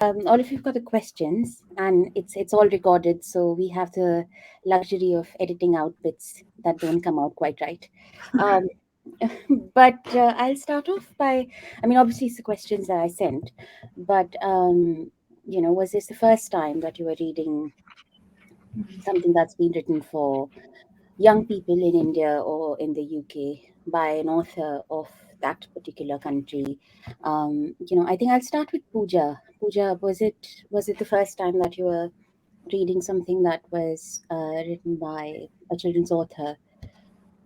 all of you've got the questions, and it's all recorded, so we have the luxury of editing out bits that don't come out quite right. Um, but I'll start off by, I mean, obviously it's the questions that I sent, but was this the first time that you were reading something that's been written for young people in India or in the UK by an author of that particular country? I think I'll start with Pooja. Pooja, was it the first time that you were reading something that was written by a children's author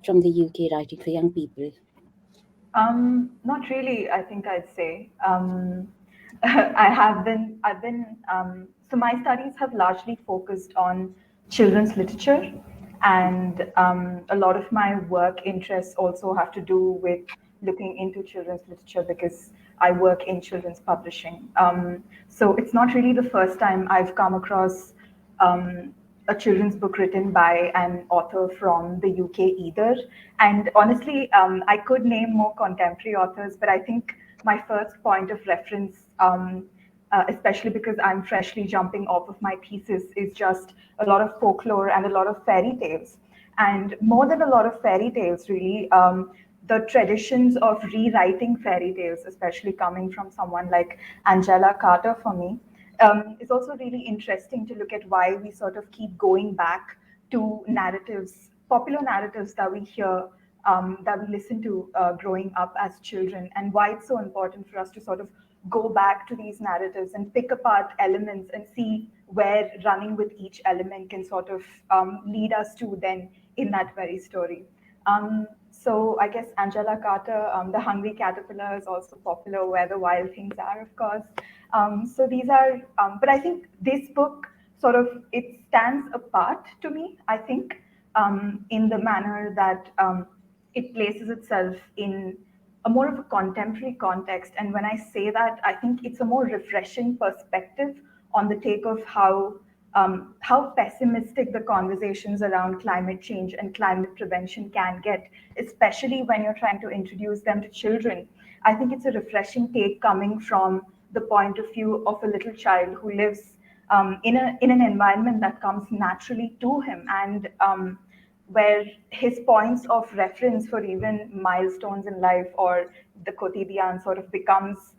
from the UK writing for young people? Not really, I think I'd say. So my studies have largely focused on children's literature, and a lot of my work interests also have to do with looking into children's literature because I work in children's publishing. So it's not really the first time I've come across a children's book written by an author from the UK either. And honestly, I could name more contemporary authors, but I think my first point of reference, especially because I'm freshly jumping off of my thesis, is just a lot of folklore and a lot of fairy tales. And more than a lot of fairy tales, really, the traditions of rewriting fairy tales, especially coming from someone like Angela Carter for me, it's also really interesting to look at why we sort of keep going back to narratives, popular narratives that we hear, that we listen to growing up as children, and why it's so important for us to sort of go back to these narratives and pick apart elements and see where running with each element can sort of lead us to then in that very story. So I guess Angela Carter, The Hungry Caterpillar is also popular, Where the Wild Things Are, of course. So these are, but I think this book sort of, it stands apart to me, I think, in the manner that it places itself in a more of a contemporary context. And when I say that, I think it's a more refreshing perspective on the take of how pessimistic the conversations around climate change and climate prevention can get, especially when you're trying to introduce them to children. I think it's a refreshing take coming from the point of view of a little child who lives in an environment that comes naturally to him, and where his points of reference for even milestones in life or the quotidian sort of becomes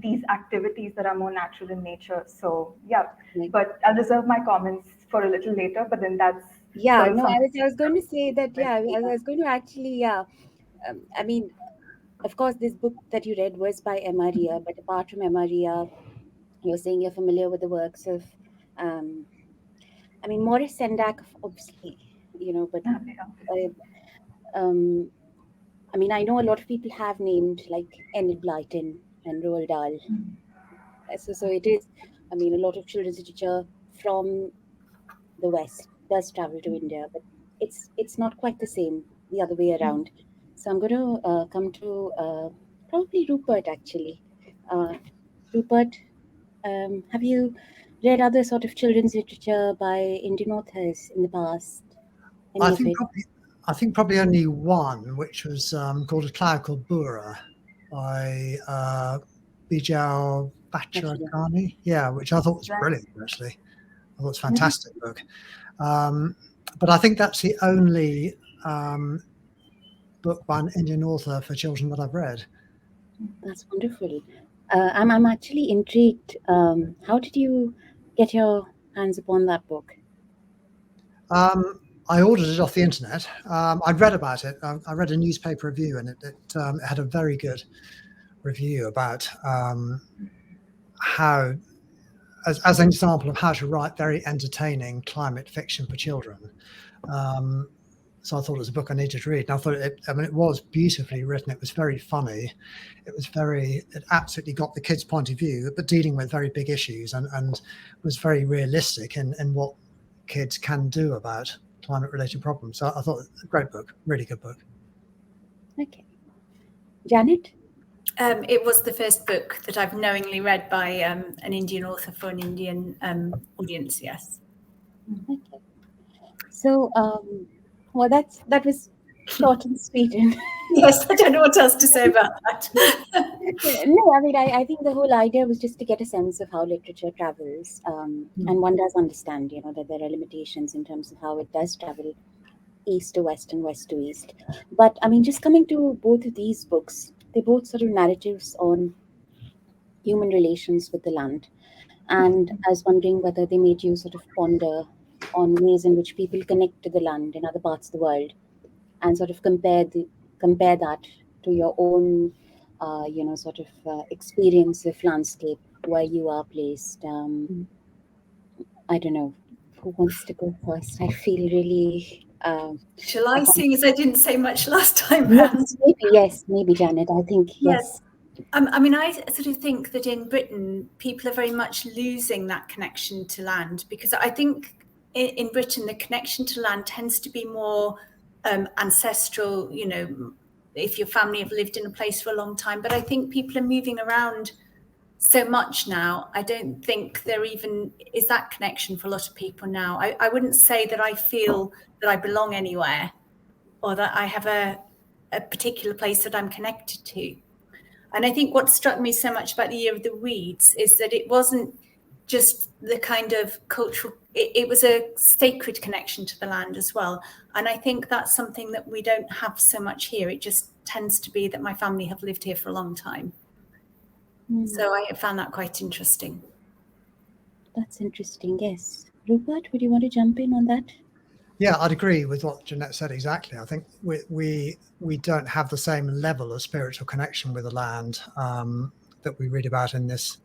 these activities that are more natural in nature. So yeah, Like, but I'll reserve my comments for a little later. But then that's yeah, sort of no, something. I was going to say that, yeah, I was going to actually, yeah. I mean, of course, this book that you read was by Emma Ria, but apart from Emma Ria, you're saying you're familiar with the works of, um, I mean, Maurice Sendak, obviously, but uh, um, I mean, I know a lot of people have named like Enid Blyton and Roald Dahl. So it is, I mean, a lot of children's literature from the West does travel to India, but it's not quite the same the other way around. So I'm going to come to probably Rupert actually. Uh, Rupert, have you read other sort of children's literature by Indian authors in the past? I Any of think it? probably, I think probably only one, which was called A Cloud Called Bura by Bijal Actually, Bachcharajani. Yeah, which I thought was Right. brilliant, actually. I thought it's a fantastic book. But I think that's the only book by an Indian author for children that I've read. that's wonderful. I'm actually intrigued. How did you get your hands upon that book? I ordered it off the internet. I'd read about it. I read a newspaper review, and it had a very good review about how, as an example of how to write very entertaining climate fiction for children. So I thought it was a book I needed to read. And I thought it was beautifully written. It was very funny. It absolutely got the kids' point of view, but dealing with very big issues, and was very realistic in what kids can do about climate related problems. So I thought a great book, really good book. Okay. Janet? It was the first book that I've knowingly read by an Indian author for an Indian audience. Yes. Okay. So, well, that was short and sweet. And Yes, I don't know what else to say about that. no, I mean, I think the whole idea was just to get a sense of how literature travels. And one does understand, that there are limitations in terms of how it does travel east to west and west to east. But I mean, just coming to both of these books, they both sort of narratives on human relations with the land. And I was wondering whether they made you sort of ponder on ways in which people connect to the land in other parts of the world, and sort of compare that to your own, sort of experience of landscape where you are placed. I don't know who wants to go first. I feel really. Shall I, seeing as I didn't say much last time round? Yes, maybe Janet. I think yes. I mean, I sort of think that in Britain, people are very much losing that connection to land, because I think in Britain, the connection to land tends to be more ancestral, if your family have lived in a place for a long time. But I think people are moving around so much now. I don't think there even is that connection for a lot of people now. I wouldn't say that I feel that I belong anywhere, or that I have a particular place that I'm connected to. And I think what struck me so much about the Year of the Weeds is that it wasn't just the kind of cultural, it was a sacred connection to the land as well. And I think that's something that we don't have so much here. It just tends to be that my family have lived here for a long time. So I found that quite interesting. That's interesting, yes. Rupert, would you want to jump in on that? Yeah, I'd agree with what Jeanette said exactly. I think we don't have the same level of spiritual connection with the land that we read about in this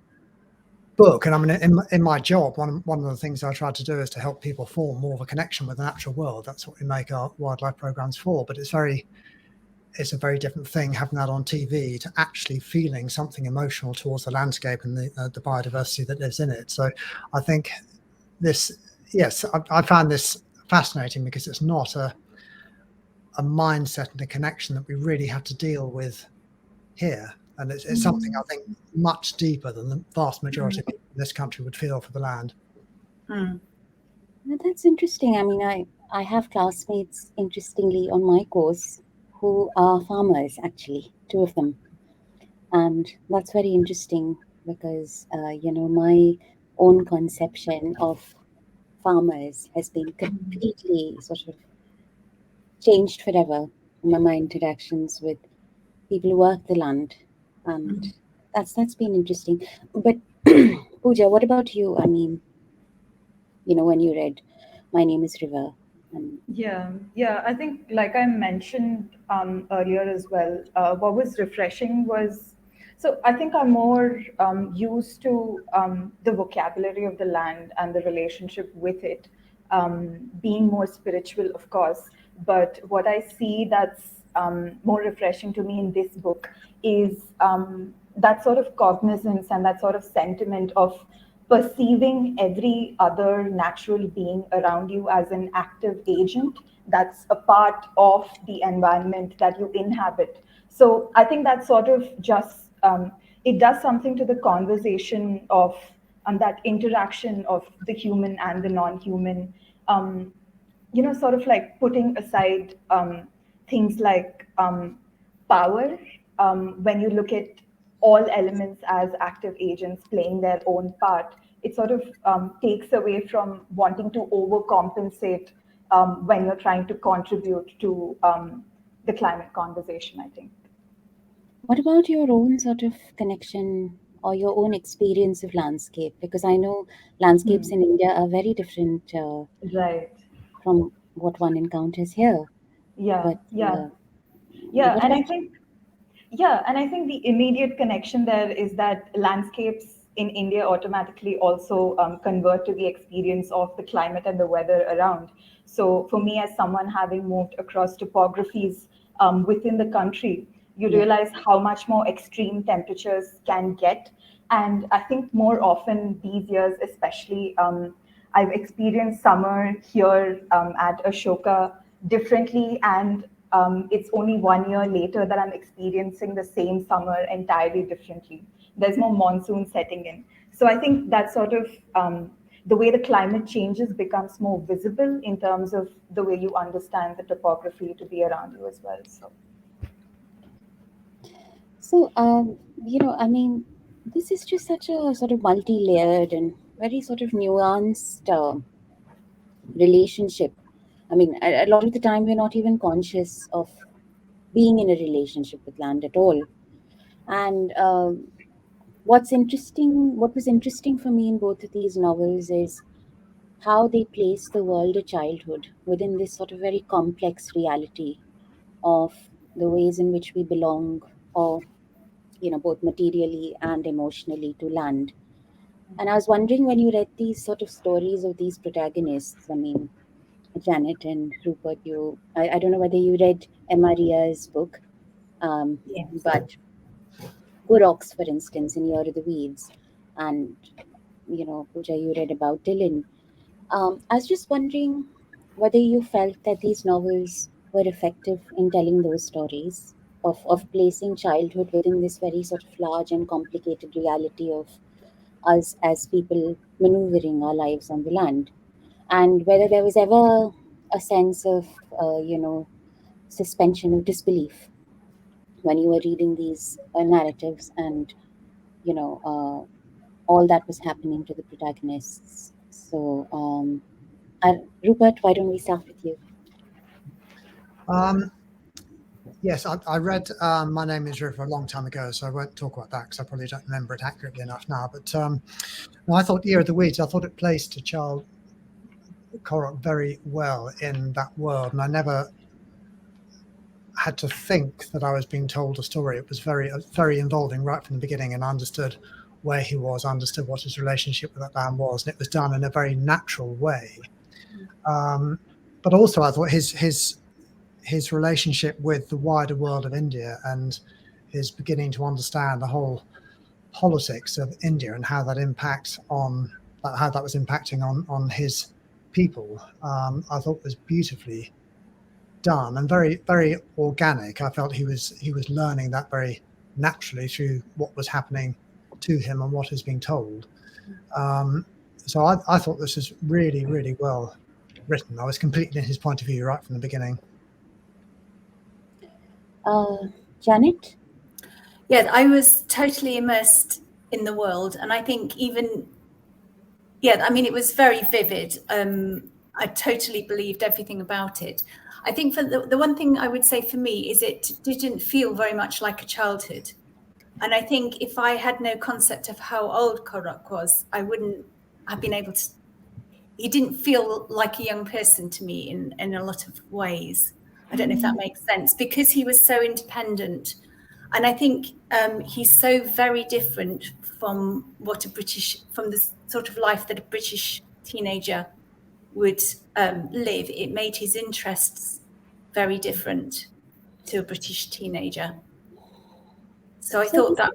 book. And I mean, in my job, one of the things I try to do is to help people form more of a connection with the natural world. That's what we make our wildlife programs for. But it's a very different thing having that on TV to actually feeling something emotional towards the landscape and the biodiversity that lives in it. So I think I found this fascinating because it's not a mindset and a connection that we really have to deal with here. And it's something I think much deeper than the vast majority of people in this country would feel for the land. Well, that's interesting. I mean, I have classmates, interestingly, on my course who are farmers, actually, 2 of them. And that's very interesting because, my own conception of farmers has been completely sort of changed forever in my interactions with people who work the land. And that's been interesting. But Pooja, what about you? I mean, when you read My Name is River. Yeah. I think, like I mentioned earlier as well, what was refreshing was, so I think I'm more used to the vocabulary of the land and the relationship with it, being more spiritual, of course. But what I see that's more refreshing to me in this book is that sort of cognizance and that sort of sentiment of perceiving every other natural being around you as an active agent that's a part of the environment that you inhabit. So I think that sort of just it does something to the conversation of that interaction of the human and the non-human. Sort of like putting aside things like power, when you look at all elements as active agents playing their own part, it sort of takes away from wanting to overcompensate when you're trying to contribute to the climate conversation, I think. What about your own sort of connection or your own experience of landscape? Because I know landscapes in India are very different Right. from what one encounters here. Yeah. But Yeah. what And I about think the immediate connection there is that landscapes in India automatically also convert to the experience of the climate and the weather around. So for me, as someone having moved across topographies within the country, you realize how much more extreme temperatures can get. And I think more often these years, especially, I've experienced summer here at Ashoka differently, and it's only 1 year later that I'm experiencing the same summer entirely differently. There's more monsoon setting in. So I think that sort of the way the climate changes becomes more visible in terms of the way you understand the topography to be around you as well. So, I mean, this is just such a sort of multi-layered and very sort of nuanced relationship. I mean, a lot of the time we're not even conscious of being in a relationship with land at all. And what was interesting for me in both of these novels is how they place the world of childhood within this sort of very complex reality of the ways in which we belong, or both materially and emotionally, to land. And I was wondering, when you read these sort of stories of these protagonists, I mean, Janet and Rupert, I don't know whether you read Emma Ria's book, Yes. but Gorox, for instance, in Year of the Weeds, and Pooja, you read about Dylan. I was just wondering whether you felt that these novels were effective in telling those stories of placing childhood within this very sort of large and complicated reality of us as people maneuvering our lives on the land, and whether there was ever a sense of, suspension of disbelief when you were reading these narratives, and all that was happening to the protagonists. So, Rupert, why don't we start with you? Yes, I read My Name is River a long time ago, so I won't talk about that because I probably don't remember it accurately enough now. But no, I thought Year of the Weeds, I thought it placed Charles Korok very well in that world, and I never had to think that I was being told a story. It was very involving right from the beginning, and I understood where he was, understood what his relationship with that land was, and it was done in a very natural way. But also, I thought his relationship with the wider world of India and his beginning to understand the whole politics of India and how that was impacting on his people, I thought was beautifully done and very, very organic. I felt he was learning that very naturally through what was happening to him and what is being told. So I thought this was really, really well written. I was completely in his point of view right from the beginning. Janet? Yeah, I was totally immersed in the world, and I think even, I mean, it was very vivid. I totally believed everything about it. I think for the one thing I would say for me is it didn't feel very much like a childhood. And I think if I had no concept of how old Korok was, I wouldn't have been able to. He didn't feel like a young person to me in a lot of ways. I don't know if that makes sense, because he was so independent. And I think he's so very different from from the sort of life that a British teenager would live. It made his interests very different to a British teenager. So I thought that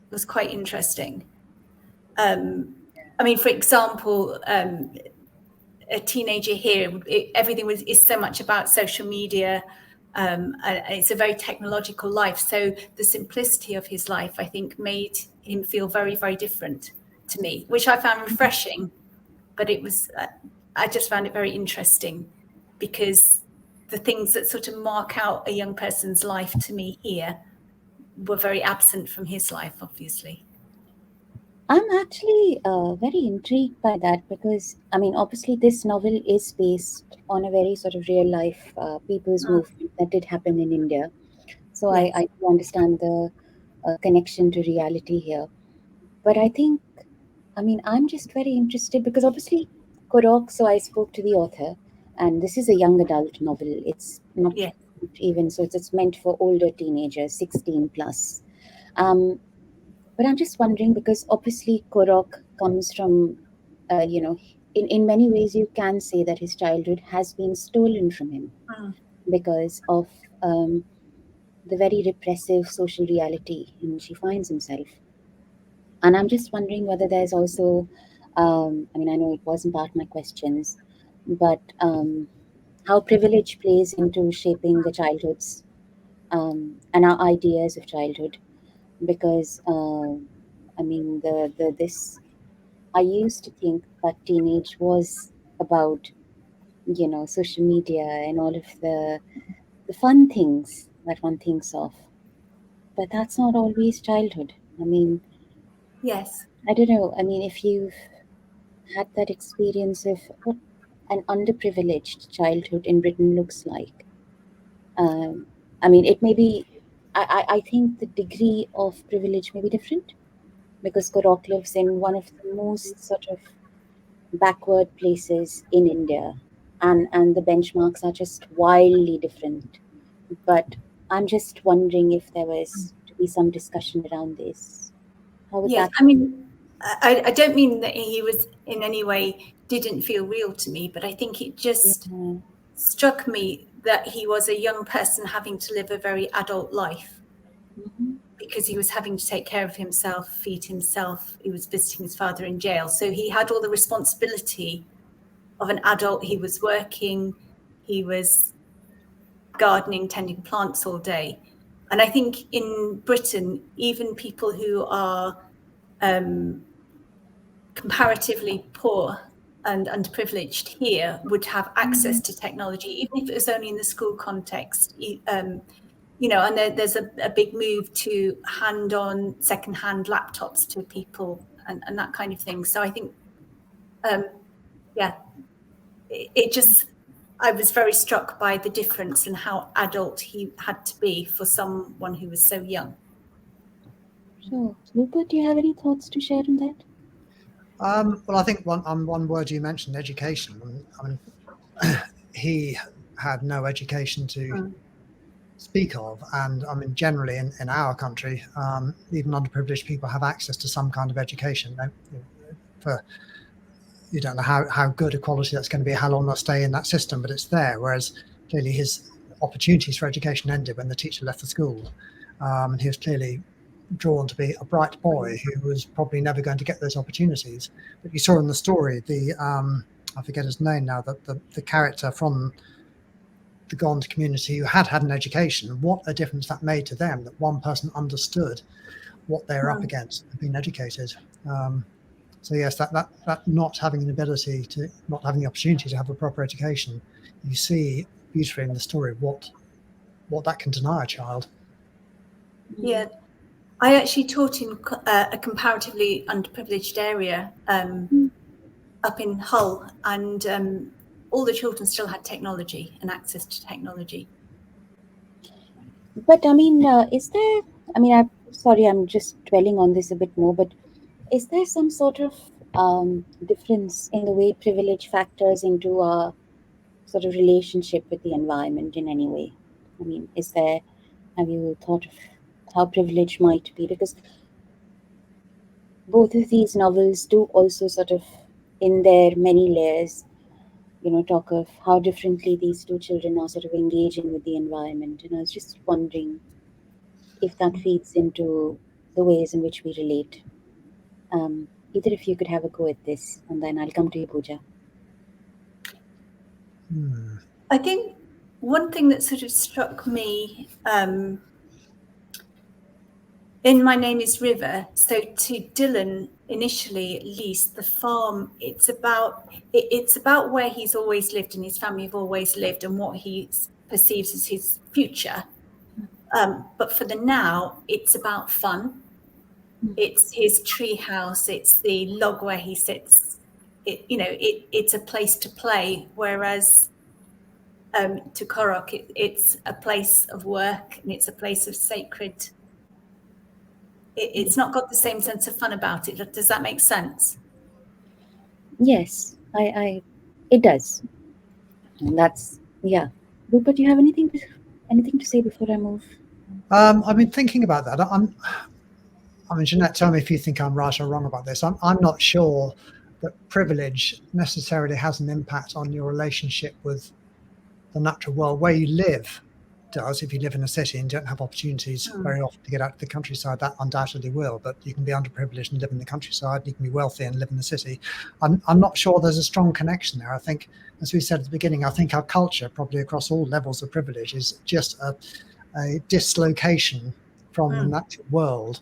was quite interesting. I mean, for example, a teenager here, everything is so much about social media. And it's a very technological life. So the simplicity of his life, I think, made him feel very, very different to me, which I found refreshing. But it was, I just found it very interesting, because the things that sort of mark out a young person's life to me here were very absent from his life, obviously. I'm actually very intrigued by that, because, I mean, obviously this novel is based on a very sort of real life people's movement that did happen in India. So Yes. I do understand the connection to reality here. But I think, I mean, I'm just very interested because obviously Korok, so I spoke to the author, and this is a young adult novel. It's not Yeah. even, so it's meant for older teenagers, 16 plus. But I'm just wondering, because obviously Korok comes from, in many ways you can say that his childhood has been stolen from him because of the very repressive social reality in which he finds himself. And I'm just wondering whether there's also, I mean, I know it wasn't part of my questions, but how privilege plays into shaping the childhoods and our ideas of childhood. Because, I mean, this I used to think that teenage was about, social media and all of the fun things that one thinks of. But that's not always childhood. I mean, Yes. I don't know. I mean, if you've had that experience of what an underprivileged childhood in Britain looks like, I mean, it may be, I think the degree of privilege may be different because Korok lives in one of the most sort of backward places in India, and the benchmarks are just wildly different. But I'm just wondering if there was to be some discussion around this. How would Yes, that? I mean, I don't mean that he was in any way didn't feel real to me, but I think it just Yeah. struck me that he was a young person having to live a very adult life Mhm. because he was having to take care of himself, feed himself. He was visiting his father in jail. So he had all the responsibility of an adult. He was working, he was gardening, tending plants all day. And I think in Britain, even people who are comparatively poor and underprivileged here would have access to technology, even if it was only in the school context. And there's a big move to hand on secondhand laptops to people and that kind of thing. So I think, yeah, it just, I was very struck by the difference in how adult he had to be for someone who was so young. Sure. Rupert, do you have any thoughts to share on that? Well, I think one word you mentioned, education. I mean, he had no education to speak of, and I mean, generally in our country, even underprivileged people have access to some kind of education. For you don't know how good a quality that's going to be, how long they'll stay in that system, but it's there. Whereas clearly his opportunities for education ended when the teacher left the school, and he was clearly drawn to be a bright boy who was probably never going to get those opportunities. But you saw in the story I forget his name now, the character from the Gond community who had an education, what a difference that made to them, that one person understood what they were up against and being educated. So yes, that not having an ability to, not having the opportunity to have a proper education, you see beautifully in the story what that can deny a child. Yeah, I actually taught in a comparatively underprivileged area up in Hull, and all the children still had technology and access to technology. But I mean, is there? I mean, sorry, I'm just dwelling on this a bit more. But is there some sort of difference in the way privilege factors into our sort of relationship with the environment in any way? I mean, is there? Have you thought of how privilege might be? Because both of these novels do also sort of, in their many layers, talk of how differently these two children are sort of engaging with the environment. And I was just wondering if that feeds into the ways in which we relate. Either if you could have a go at this, and then I'll come to you, Pooja. I think one thing that sort of struck me in My Name is River, so to Dylan initially, at least, the farm, it's about where he's always lived and his family have always lived and what he perceives as his future. But for the now, it's about fun. It's his tree house, it's the log where he sits. It's a place to play, whereas to Korok, it's a place of work and it's a place of sacred. It's not got the same sense of fun about it. Does that make sense? Yes, it does. And that's, yeah. Rupert, do you have anything to say before I move? I've been thinking about that. I mean, Jeanette, tell me if you think I'm right or wrong about this. I'm not sure that privilege necessarily has an impact on your relationship with the natural world. Where you live does. If you live in a city and don't have opportunities very often to get out to the countryside, that undoubtedly will. But you can be underprivileged and live in the countryside. You can be wealthy and live in the city. I'm not sure there's a strong connection there. I think, as we said at the beginning, I think our culture, probably across all levels of privilege, is just a dislocation from the natural world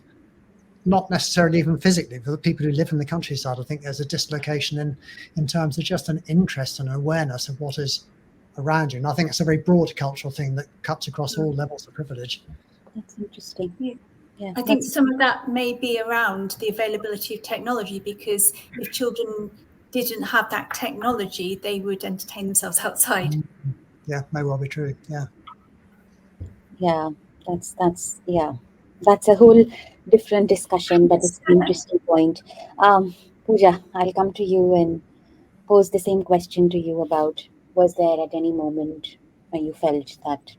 not necessarily even physically. For the people who live in the countryside, I think there's a dislocation in terms of just an interest and awareness of what is around you. And I think it's a very broad cultural thing that cuts across all levels of privilege. That's interesting. Yeah, I think some of that may be around the availability of technology, because if children didn't have that technology, they would entertain themselves outside. Yeah, may well be true. Yeah. Yeah, that's a whole different discussion, but it's an interesting point. Pooja, I'll come to you and pose the same question to you about, was there at any moment when you felt that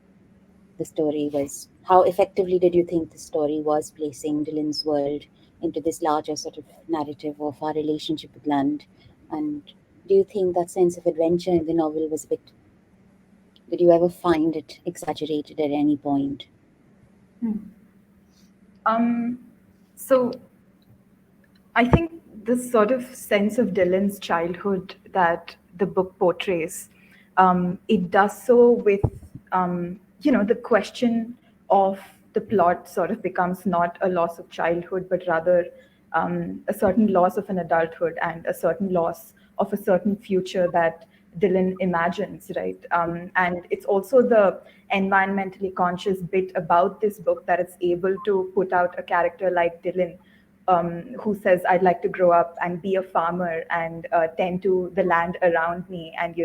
the story was, how effectively did you think the story was placing Dylan's world into this larger sort of narrative of our relationship with land? And do you think that sense of adventure in the novel was a bit, did you ever find it exaggerated at any point? So I think this sort of sense of Dylan's childhood that the book portrays, it does so with, the question of the plot sort of becomes not a loss of childhood, but rather a certain loss of an adulthood and a certain loss of a certain future that Dylan imagines, right? And it's also the environmentally conscious bit about this book that it's able to put out a character like Dylan, who says, I'd like to grow up and be a farmer and tend to the land around me and,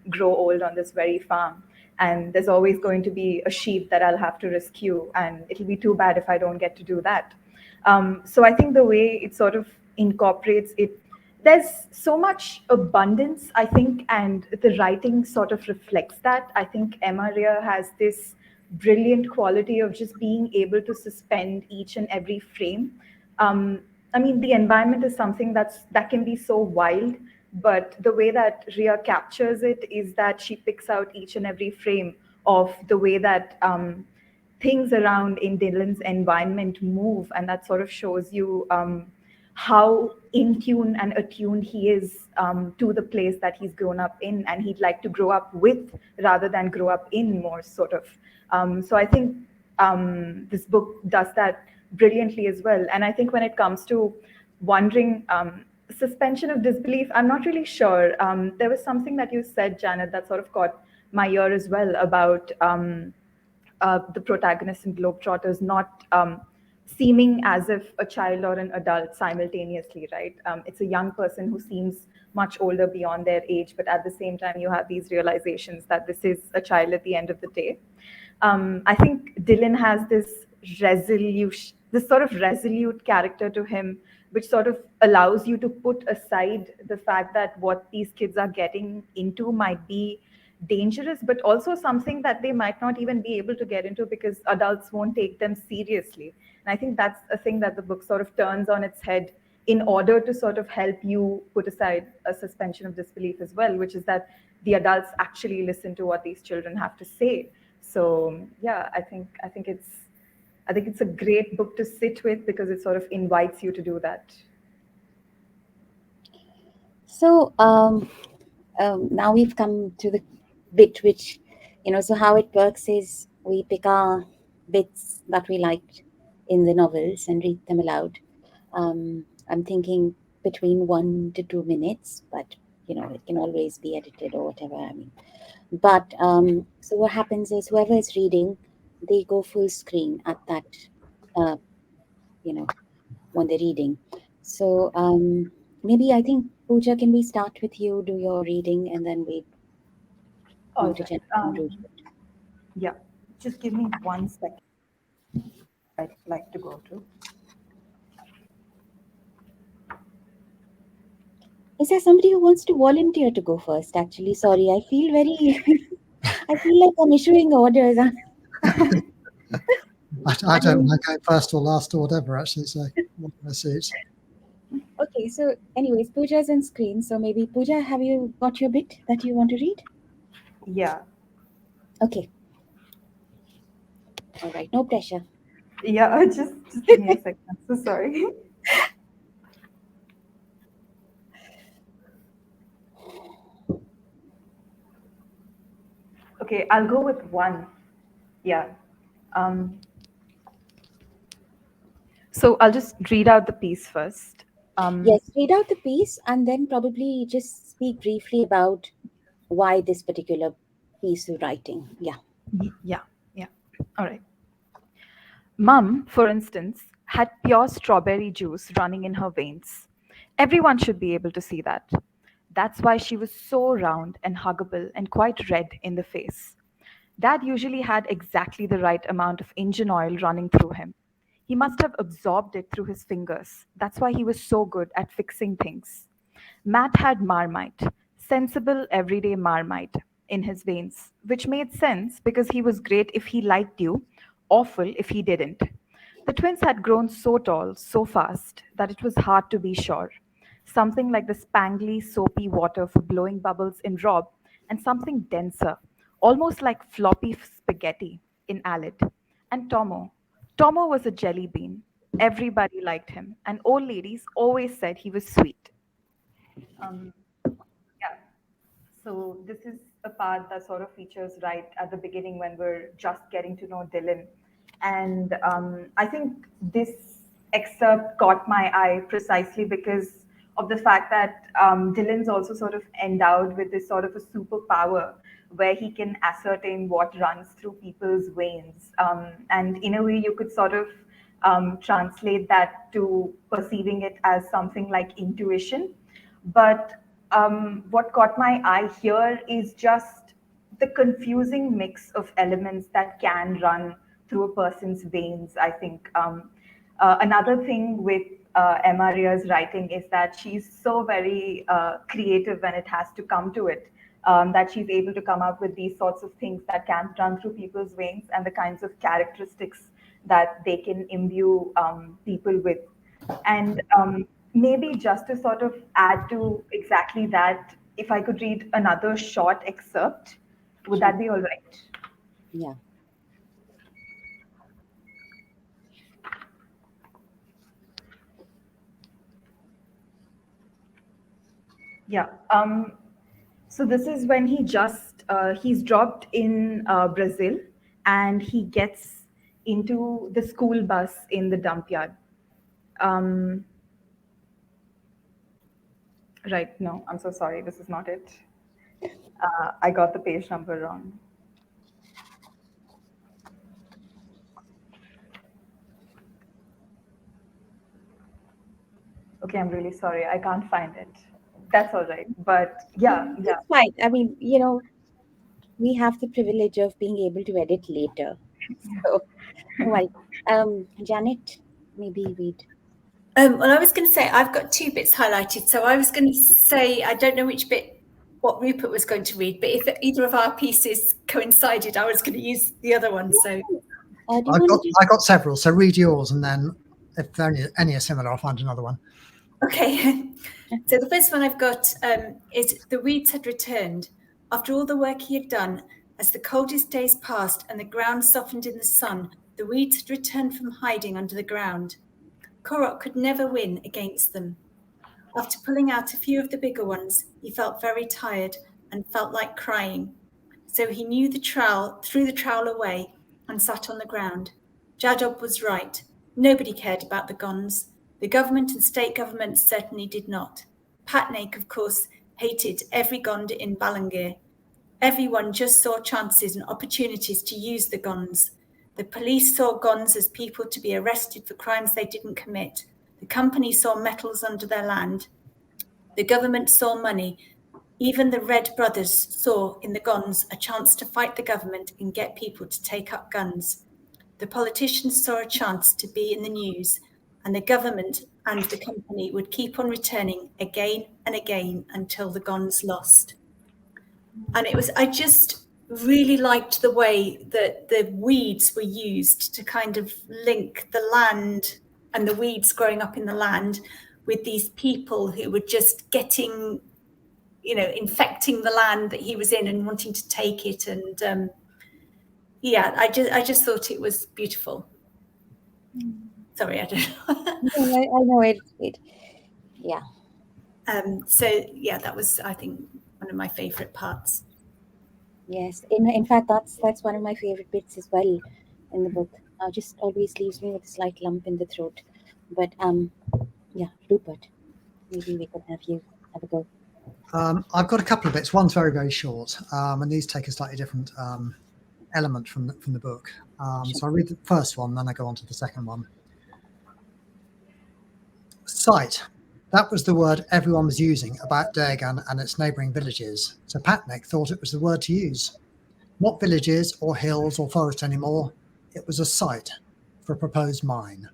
grow old on this very farm. And there's always going to be a sheep that I'll have to rescue, and it'll be too bad if I don't get to do that. So I think the way it sort of incorporates it, there's so much abundance, I think, and the writing sort of reflects that. I think Emma Rea has this brilliant quality of just being able to suspend each and every frame. I mean, the environment is something that can be so wild, but the way that Rea captures it is that she picks out each and every frame of the way that things around in Dylan's environment move, and that sort of shows you how in tune and attuned he is to the place that he's grown up in, and he'd like to grow up with rather than grow up in more, sort of. So I think this book does that brilliantly as well. And I think when it comes to wondering, suspension of disbelief, I'm not really sure. There was something that you said, Janet, that sort of caught my ear as well about the protagonist in Globetrotters not seeming as if a child or an adult simultaneously, right? It's a young person who seems much older beyond their age, but at the same time, you have these realizations that this is a child at the end of the day. I think Dylan has this sort of resolute character to him, which sort of allows you to put aside the fact that what these kids are getting into might be dangerous, but also something that they might not even be able to get into because adults won't take them seriously. And I think that's a thing that the book sort of turns on its head in order to sort of help you put aside a suspension of disbelief as well, which is that the adults actually listen to what these children have to say. So yeah, I think it's a great book to sit with because it sort of invites you to do that. So now we've come to the bit which, so how it works is we pick our bits that we liked in the novels and read them aloud. I'm thinking between 1 to 2 minutes, but it can always be edited or whatever. I mean, but so what happens is whoever is reading, they go full screen at that, when they're reading. So maybe I think, Pooja, can we start with you, do your reading, and then we All move to right. Jennifer. Yeah, just give me 1 second. I'd like to go to. Is there somebody who wants to volunteer to go first? Actually, sorry, I feel I feel like I'm issuing orders. I don't mind going first or last or whatever, actually, so whatever suits. Okay, so anyways, Pooja's on screen. So maybe, Pooja, have you got your bit that you want to read? Yeah. Okay. All right, no pressure. Yeah, just give me a second. I'm so sorry. Okay, I'll go with 1. Yeah. So I'll just read out the piece first. Yes, read out the piece and then probably just speak briefly about why this particular piece of writing. Yeah. Yeah. All right. Mum, for instance, had pure strawberry juice running in her veins. Everyone should be able to see that. That's why she was so round and huggable and quite red in the face. Dad usually had exactly the right amount of engine oil running through him. He must have absorbed it through his fingers. That's why he was so good at fixing things. Matt had Marmite, sensible everyday Marmite, in his veins, which made sense because he was great if he liked you, awful if he didn't. The twins had grown so tall, so fast, that it was hard to be sure. Something like the spangly, soapy water for blowing bubbles in Rob, and something denser, almost like floppy spaghetti, in Alid. And Tomo. Tomo was a jelly bean. Everybody liked him, and old ladies always said he was sweet. Um, yeah. So this is a part that sort of features right at the beginning when we're just getting to know Dylan. And I think this excerpt caught my eye precisely because of the fact that Dylan's also sort of endowed with this sort of a superpower where he can ascertain what runs through people's veins. And in a way, you could sort of translate that to perceiving it as something like intuition. But what caught my eye here is just the confusing mix of elements that can run through a person's veins, I think. Another thing with Emma Ria's writing is that she's so very creative when it has to come to it, that she's able to come up with these sorts of things that can run through people's veins and the kinds of characteristics that they can imbue people with. And maybe just to sort of add to exactly that, if I could read another short excerpt, would that be all right? Yeah. Yeah. So this is when he's dropped in Brazil, and he gets into the school bus in the dump yard. Right. No, I'm so sorry. This is not it. I got the page number wrong. Okay, I'm really sorry. I can't find it. That's all right. But yeah. That's fine. I mean, we have the privilege of being able to edit later. So, well, Janet, maybe read. Well, I was going to say I've got two bits highlighted. So I was going to say I don't know which bit what Rupert was going to read, but if either of our pieces coincided, I was going to use the other one. So I got several, so read yours, and then if any are similar, I'll find another one. Okay. So the first one I've got is the weeds had returned. After all the work he had done, as the coldest days passed and the ground softened in the sun, the weeds had returned from hiding under the ground. Korok could never win against them. After pulling out a few of the bigger ones, he felt very tired and felt like crying. So he threw the trowel away and sat on the ground. Jadob was right. Nobody cared about the Gonds. The government and state governments certainly did not. Patnaik, of course, hated every Gond in Balangir. Everyone just saw chances and opportunities to use the Gonds. The police saw Gonds as people to be arrested for crimes they didn't commit. The company saw metals under their land. The government saw money. Even the Red Brothers saw in the Gonds a chance to fight the government and get people to take up guns. The politicians saw a chance to be in the news, and the government and the company would keep on returning again and again until the Gonds lost. And I just really liked the way that the weeds were used to kind of link the land and the weeds growing up in the land with these people who were just getting, infecting the land that he was in and wanting to take it. And I just thought it was beautiful. Sorry, I don't know. I know it. Yeah. That was, I think, one of my favorite parts. Yes. In fact, that's one of my favorite bits as well in the book. Just always leaves me with a slight lump in the throat But yeah, Rupert, maybe we could have you have a go. I've got a couple of bits. One's very, very short, and these take a slightly different element from the book. So I'll read the first one, then I go on to the second one. Sight. That was the word everyone was using about Durgan and its neighbouring villages, so Patnick thought it was the word to use. Not villages or hills or forest anymore, it was a site for a proposed mine.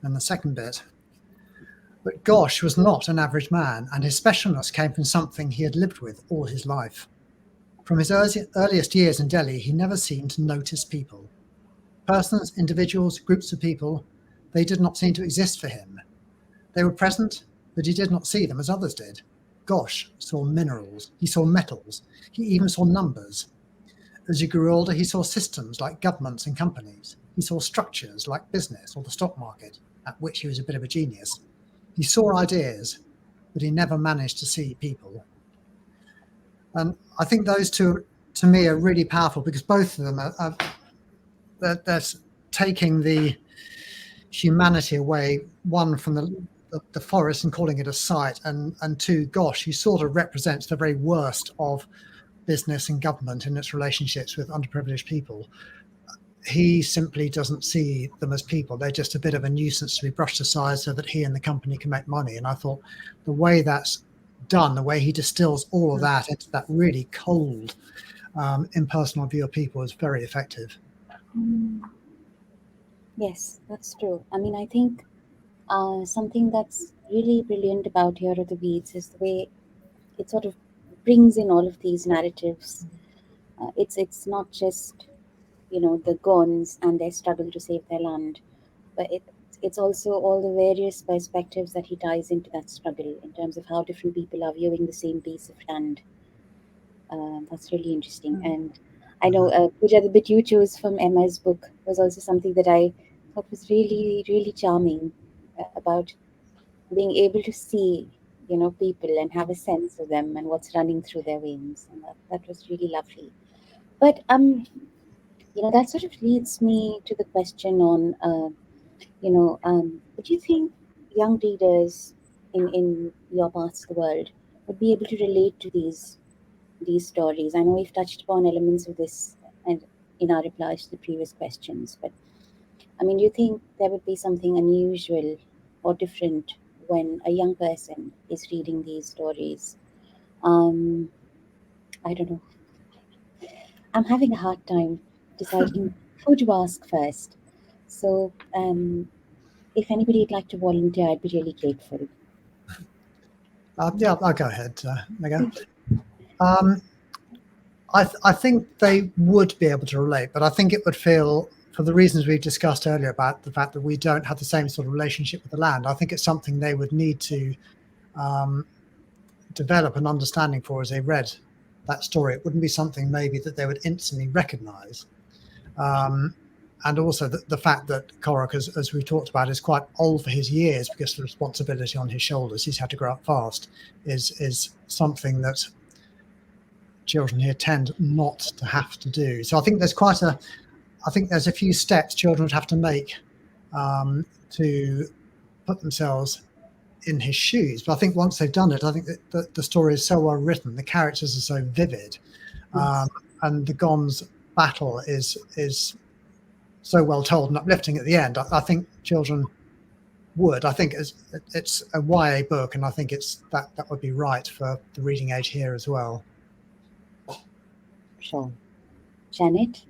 And the second bit. But Gosh was not an average man, and his specialness came from something he had lived with all his life. From his earliest years in Delhi, he never seemed to notice people. Persons, individuals, groups of people, they did not seem to exist for him. They were present, but he did not see them as others did. Gosh saw minerals, he saw metals, he even saw numbers. As he grew older, he saw systems like governments and companies. He saw structures like business or the stock market, at which he was a bit of a genius. He saw ideas, but he never managed to see people. And I think those two, to me, are really powerful because both of them they're taking the humanity away, one from the forest and calling it a site, and two, Gosh, he sort of represents the very worst of business and government in its relationships with underprivileged people. He simply doesn't see them as people. They're just a bit of a nuisance to be brushed aside so that he and the company can make money. And I thought the way that's done, the way he distills all of that into that really cold, impersonal view of people is very effective. Yes, that's true. I mean, I think something that's really brilliant about Here Are the Weeds is the way it sort of brings in all of these narratives. It's not just the Gonds and their struggle to save their land, but it's also all the various perspectives that he ties into that struggle in terms of how different people are viewing the same piece of land. That's really interesting. And I know, Pooja, the bit you chose from Emma's book was also something that I thought was really, really charming about being able to see, people and have a sense of them and what's running through their veins. And that was really lovely. But that sort of leads me to the question on, would you think young readers in your parts of the world would be able to relate to these stories? I know we've touched upon elements of this and in our replies to the previous questions, but I mean, do you think there would be something unusual or different when a young person is reading these stories? I don't know. I'm having a hard time deciding who to ask first. So, if anybody would like to volunteer, I'd be really grateful. Yeah, I'll go ahead, Megan. I think they would be able to relate, but I think it would feel, for the reasons we discussed earlier about the fact that we don't have the same sort of relationship with the land, I think it's something they would need to develop an understanding for as they read that story. It wouldn't be something maybe that they would instantly recognize. And also the fact that Korok, as we talked about, is quite old for his years because of the responsibility on his shoulders. He's had to grow up fast, is something that children here tend not to have to do. So I think there's a few steps children would have to make to put themselves in his shoes. But I think once they've done it, I think that the story is so well written, the characters are so vivid, and the Gonds battle is so well told and uplifting at the end. I think children would. I think it's a YA book, and I think that would be right for the reading age here as well. Sure. Janet?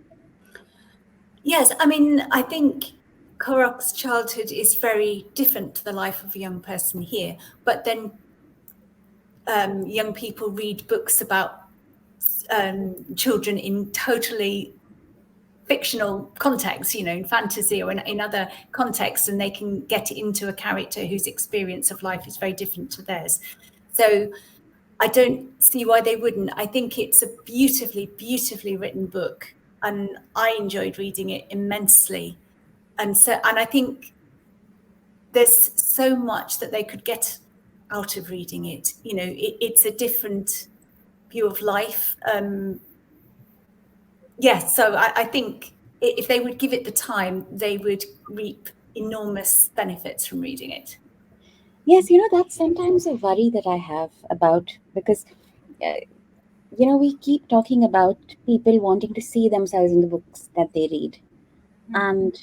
Yes, I mean, I think Korok's childhood is very different to the life of a young person here, but then young people read books about children in totally fictional contexts, in fantasy or in other contexts, and they can get into a character whose experience of life is very different to theirs. So I don't see why they wouldn't. I think it's a beautifully, beautifully written book, and I enjoyed reading it immensely. And I think there's so much that they could get out of reading it. It's a different view of life. So I think if they would give it the time, they would reap enormous benefits from reading it. Yes, that's sometimes a worry that I have about, because we keep talking about people wanting to see themselves in the books that they read. And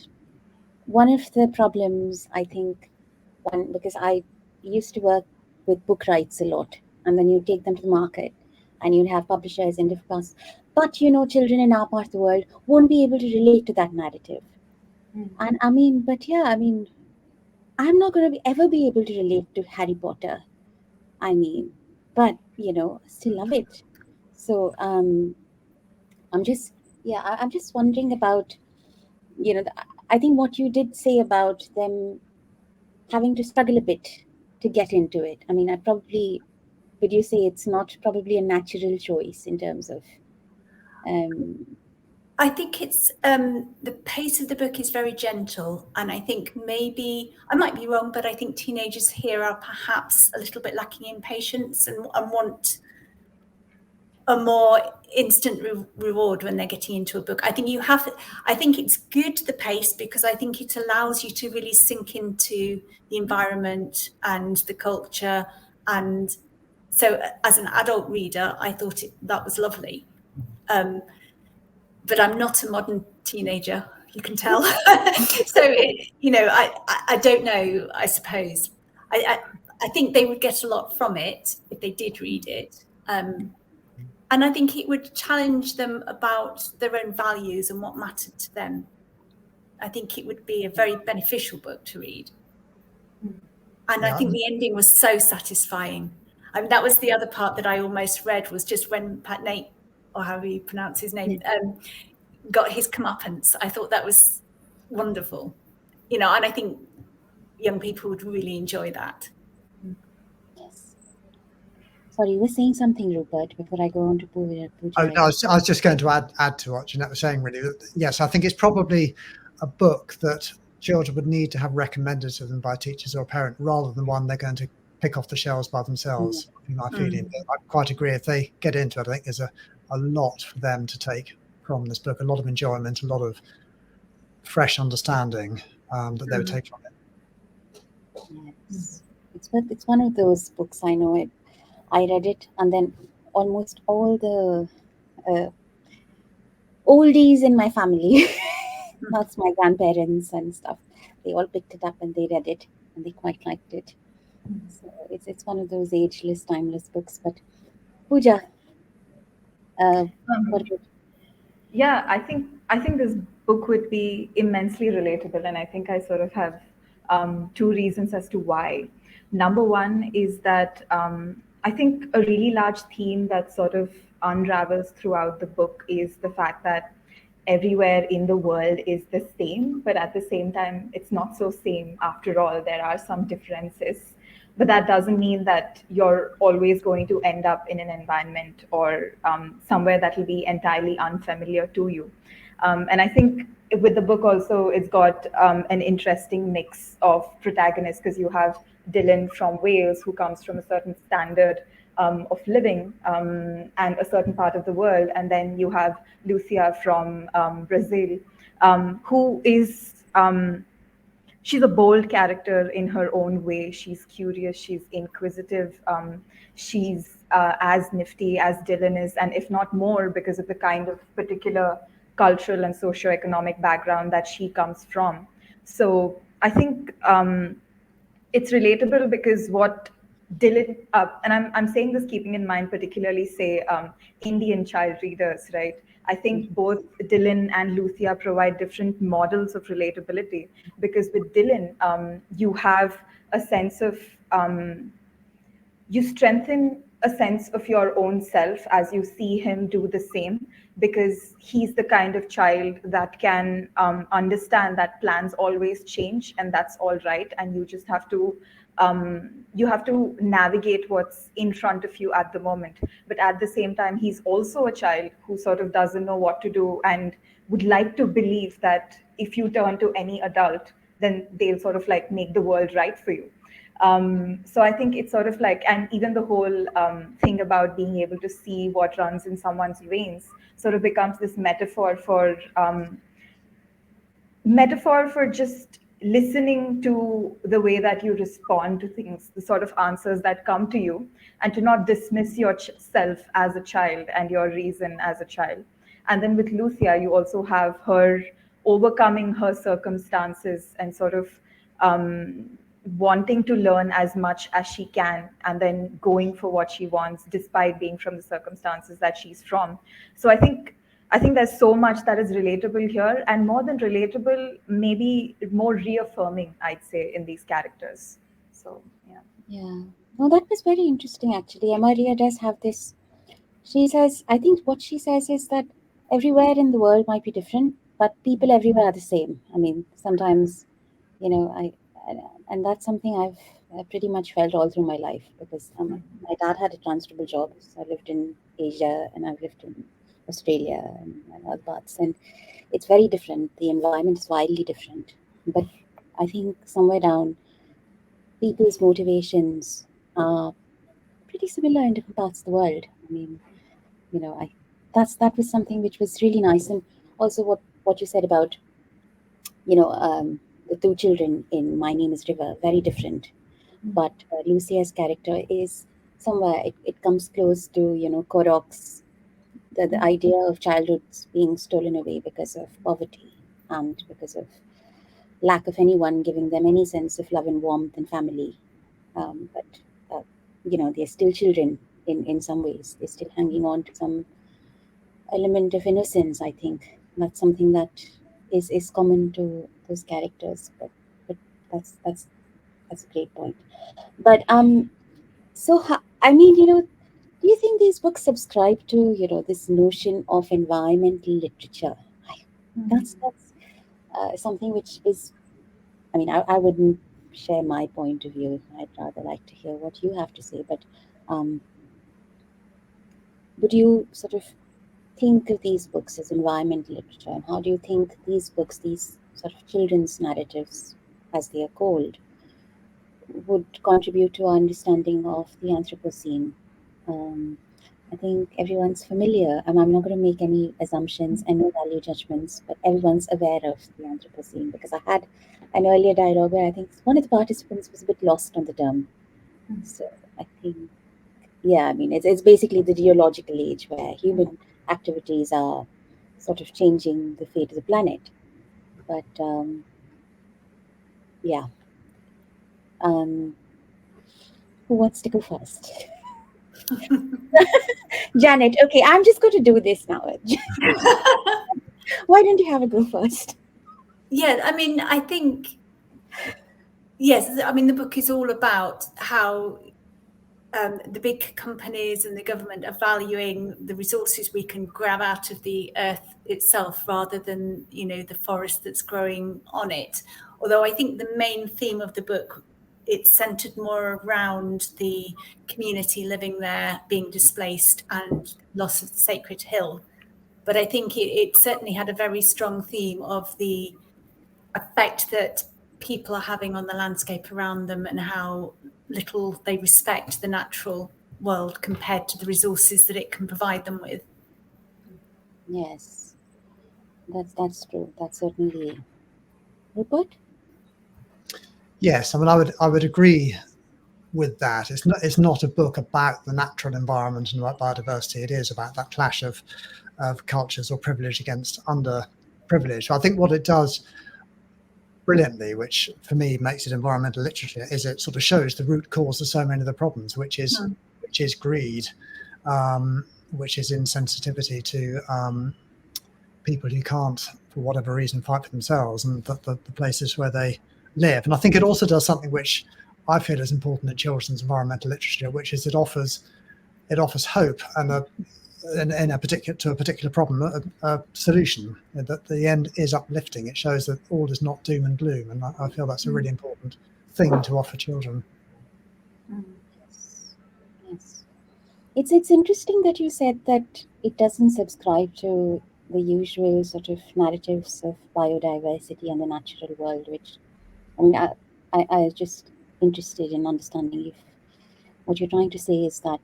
one of the problems, I think, because I used to work with book rights a lot, and then you take them to the market and you'd have publishers in different parts. But children in our part of the world won't be able to relate to that narrative. And I'm not going to ever be able to relate to Harry Potter. But still love it. So I'm just I'm just wondering about I think what you did say about them having to struggle a bit to get into it. Would you say it's not probably a natural choice in terms of I think it's the pace of the book is very gentle, and I think maybe I might be wrong, but I think teenagers here are perhaps a little bit lacking in patience and want a more instant reward when they're getting into a book. I think it's good, the pace, because I think it allows you to really sink into the environment and the culture. And so as an adult reader, I thought that was lovely. But I'm not a modern teenager, you can tell. So, I don't know, I suppose. I think they would get a lot from it if they did read it. And I think it would challenge them about their own values and what mattered to them. I think it would be a very beneficial book to read. And I think the ending was so satisfying. That was the other part that I almost read, was just when Pat Nate, or however you pronounce his name, got his comeuppance. I thought that was wonderful. And I think young people would really enjoy that. Yes. Sorry, you were saying something, Rupert, before I go on to Pooja. Oh, no, I was just going to add to what Jeanette was saying, really. Yes, I think it's probably a book that children would need to have recommended to them by teachers or parent, rather than one they're going to pick off the shelves by themselves. My feeling. I quite agree. If they get into it, I think there's a lot for them to take from this book, a lot of enjoyment, a lot of fresh understanding that they would take from it. Yes. It's one of those books, I know it. I read it, and then almost all the oldies in my family, that's my grandparents and stuff, they all picked it up and they read it and they quite liked it. So it's one of those ageless, timeless books. But Pooja, what about? Yeah, I think this book would be immensely relatable, and I think I sort of have two reasons as to why. Number one is that I think a really large theme that sort of unravels throughout the book is the fact that everywhere in the world is the same, but at the same time, it's not so same after all. There are some differences, but that doesn't mean that you're always going to end up in an environment or somewhere that will be entirely unfamiliar to you. And I think with the book also, it's got an interesting mix of protagonists, because you have Dylan from Wales, who comes from a certain standard of living and a certain part of the world. And then you have Lucia from Brazil, who is, she's a bold character in her own way. She's curious, she's inquisitive, she's as nifty as Dylan is, and if not more, because of the kind of particular cultural and socioeconomic background that she comes from. So I think it's relatable because what Dylan, and I'm saying this keeping in mind particularly, say, Indian child readers, right? I think both Dylan and Lucia provide different models of relatability, because with Dylan, you have a sense of, you strengthen a sense of your own self as you see him do the same, because he's the kind of child that can understand that plans always change and that's all right. And you just have to navigate what's in front of you at the moment. But at the same time, he's also a child who sort of doesn't know what to do and would like to believe that if you turn to any adult, then they'll sort of like make the world right for you. So I think it's sort of like, and even the whole thing about being able to see what runs in someone's veins sort of becomes this metaphor for just listening to the way that you respond to things, the sort of answers that come to you, and to not dismiss yourself as a child and your reason as a child. And then with Lucia, you also have her overcoming her circumstances and sort of wanting to learn as much as she can, and then going for what she wants despite being from the circumstances that she's from. So I think there's so much that is relatable here, and more than relatable, maybe more reaffirming, I'd say, in these characters. So, yeah. Yeah. No, that was very interesting actually. Maria does have this. She says, I think what she says is that everywhere in the world might be different, but people everywhere are the same. I mean, sometimes, you know, and that's something I've pretty much felt all through my life, because my dad had a transferable job. So I lived in Asia and I've lived in Australia and other parts, and it's very different. The environment is wildly different, but I think somewhere down, people's motivations are pretty similar in different parts of the world. I mean, you know, that was something which was really nice, and also what you said about, you know, the two children in My Name is River, very different, but Lucia's character is somewhere it comes close to, you know, Korok's, the idea of childhoods being stolen away because of poverty and because of lack of anyone giving them any sense of love and warmth and family. But you know, they're still children in some ways. They're still hanging on to some element of innocence. I think that's something that is common to those characters. But that's a great point. But so I mean, you know, do you think these books subscribe to, you know, this notion of environmental literature? That's something which is, I mean, I wouldn't share my point of view. I'd rather like to hear what you have to say. But would you sort of think of these books as environmental literature? And how do you think these books, these sort of children's narratives, as they are called, would contribute to our understanding of the Anthropocene? I think everyone's familiar, and I'm not going to make any assumptions and no value judgments, but everyone's aware of the Anthropocene, because I had an earlier dialogue where I think one of the participants was a bit lost on the term. So I think, yeah, I mean, it's basically the geological age where human activities are sort of changing the fate of the planet. But yeah, who wants to go first? Janet, okay, I'm just going to do this now. Why don't you have a go first? Yeah, I mean, I think, yes, I mean, the book is all about how the big companies and the government are valuing the resources we can grab out of the earth itself rather than, you know, the forest that's growing on it. Although I think the main theme of the book, it's centered more around the community living there being displaced and loss of the sacred hill. But I think it certainly had a very strong theme of the effect that people are having on the landscape around them and how little they respect the natural world compared to the resources that it can provide them with. Yes, that's true. That's certainly. Rupert? Yes, I mean, I would agree with that. It's not a book about the natural environment and about biodiversity. It is about that clash of cultures or privilege against underprivileged. I think what it does brilliantly, which for me makes it environmental literature, is it sort of shows the root cause of so many of the problems, which is greed, which is insensitivity to people who can't, for whatever reason, fight for themselves, and the places where they live. And I think it also does something which I feel is important in children's environmental literature, which is it offers hope and to a particular problem a solution. That the end is uplifting. It shows that all is not doom and gloom, and I feel that's a really important thing to offer children. Yes. It's interesting that you said that it doesn't subscribe to the usual sort of narratives of biodiversity and the natural world, which, I mean, I was just interested in understanding if what you're trying to say is that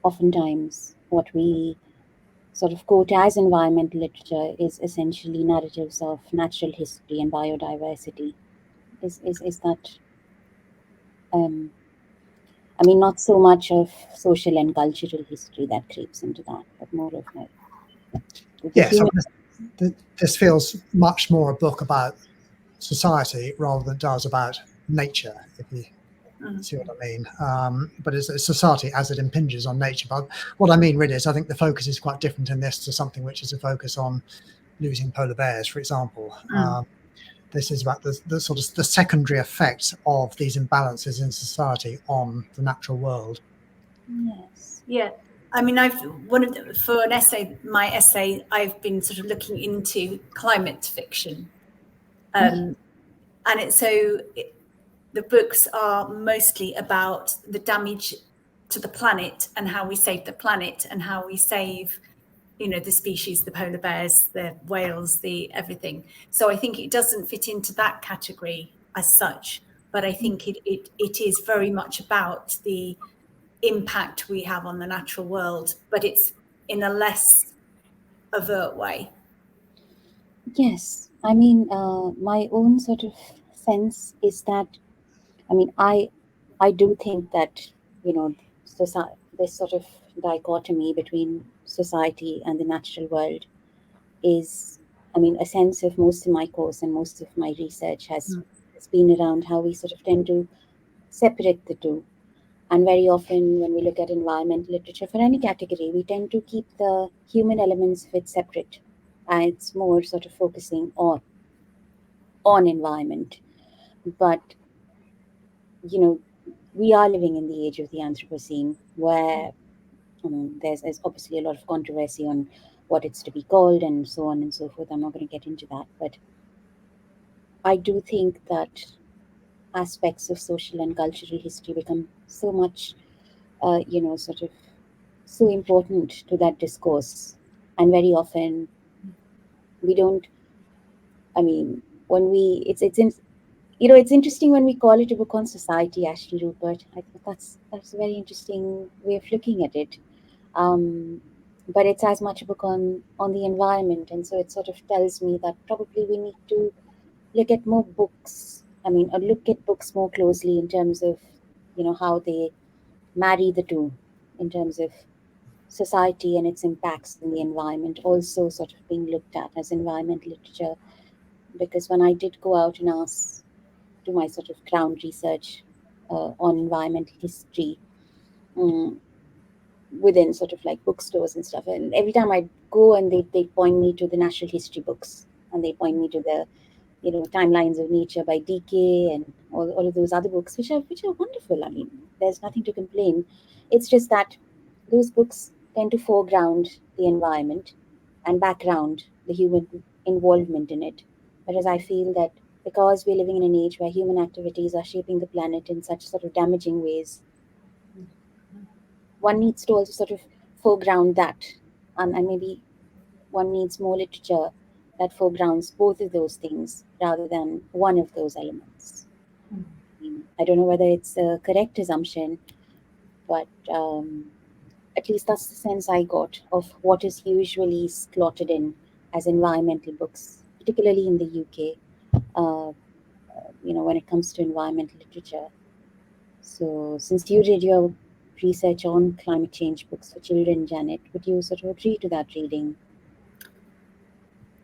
oftentimes what we sort of quote as environmental literature is essentially narratives of natural history and biodiversity. Is that I mean, not so much of social and cultural history that creeps into that, but more of like the Yes, I human. mean, this feels much more a book about society rather than it does about nature, if you see what I mean. But it's society as it impinges on nature. But what I mean really is I think the focus is quite different in this to something which is a focus on losing polar bears, for example. This is about the sort of the secondary effects of these imbalances in society on the natural world. Yes. Yeah. I mean, for an essay, my essay, I've been sort of looking into climate fiction. And the books are mostly about the damage to the planet and how we save the planet and how we save, the species, the polar bears, the whales, the everything. So I think it doesn't fit into that category as such, but I think it is very much about the impact we have on the natural world, but it's in a less overt way. Yes. I mean, my own sort of sense is that, I mean, I do think that, this sort of dichotomy between society and the natural world is, I mean, a sense of most of my course and most of my research has been around how we sort of tend to separate the two. And very often, when we look at environmental literature for any category, we tend to keep the human elements of it separate. And it's more sort of focusing on environment. But, we are living in the age of the Anthropocene, where there's obviously a lot of controversy on what it's to be called and so on and so forth. I'm not going to get into that. But I do think that aspects of social and cultural history become so much, sort of so important to that discourse. And very often we don't, I mean, when we, it's interesting when we call it a book on society, Ashley Rupert. I think that's a very interesting way of looking at it. But it's as much a book on the environment, and so it sort of tells me that probably we need to look at more books. I mean, or look at books more closely in terms of how they marry the two, in terms of society and its impacts on the environment, also sort of being looked at as environmental literature. Because when I did go out and do my sort of ground research on environmental history, um, within sort of like bookstores and stuff. And every time I go and they point me to the natural history books, and they point me to the Timelines of Nature by DK and all of those other books, which are wonderful. I mean, there's nothing to complain. It's just that those books tend to foreground the environment and background the human involvement in it. Whereas I feel that because we're living in an age where human activities are shaping the planet in such sort of damaging ways, one needs to also sort of foreground that, and maybe one needs more literature that foregrounds both of those things rather than one of those elements. I don't know whether it's a correct assumption, but at least that's the sense I got of what is usually slotted in as environmental books, particularly in the UK, when it comes to environmental literature. So since you did your research on climate change books for children, Janet, would you sort of agree to that reading?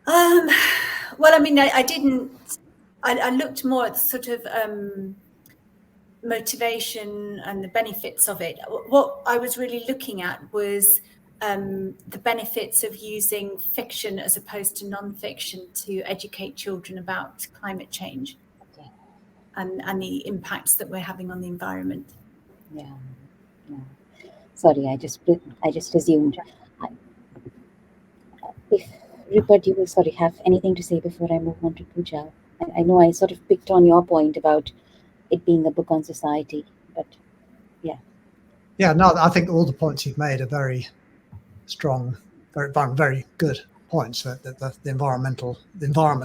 Well, I mean, I didn't. I looked more at sort of motivation and the benefits of it. What I was really looking at was the benefits of using fiction as opposed to non-fiction to educate children about climate change. Okay. And the impacts that we're having on the environment. Yeah. Sorry, I just assumed. If Rupert, you will have anything to say before I move on to Pooja. I know I sort of picked on your point about it being a book on society, but yeah. Yeah, no, I think all the points you've made are very strong, very good points. That the environment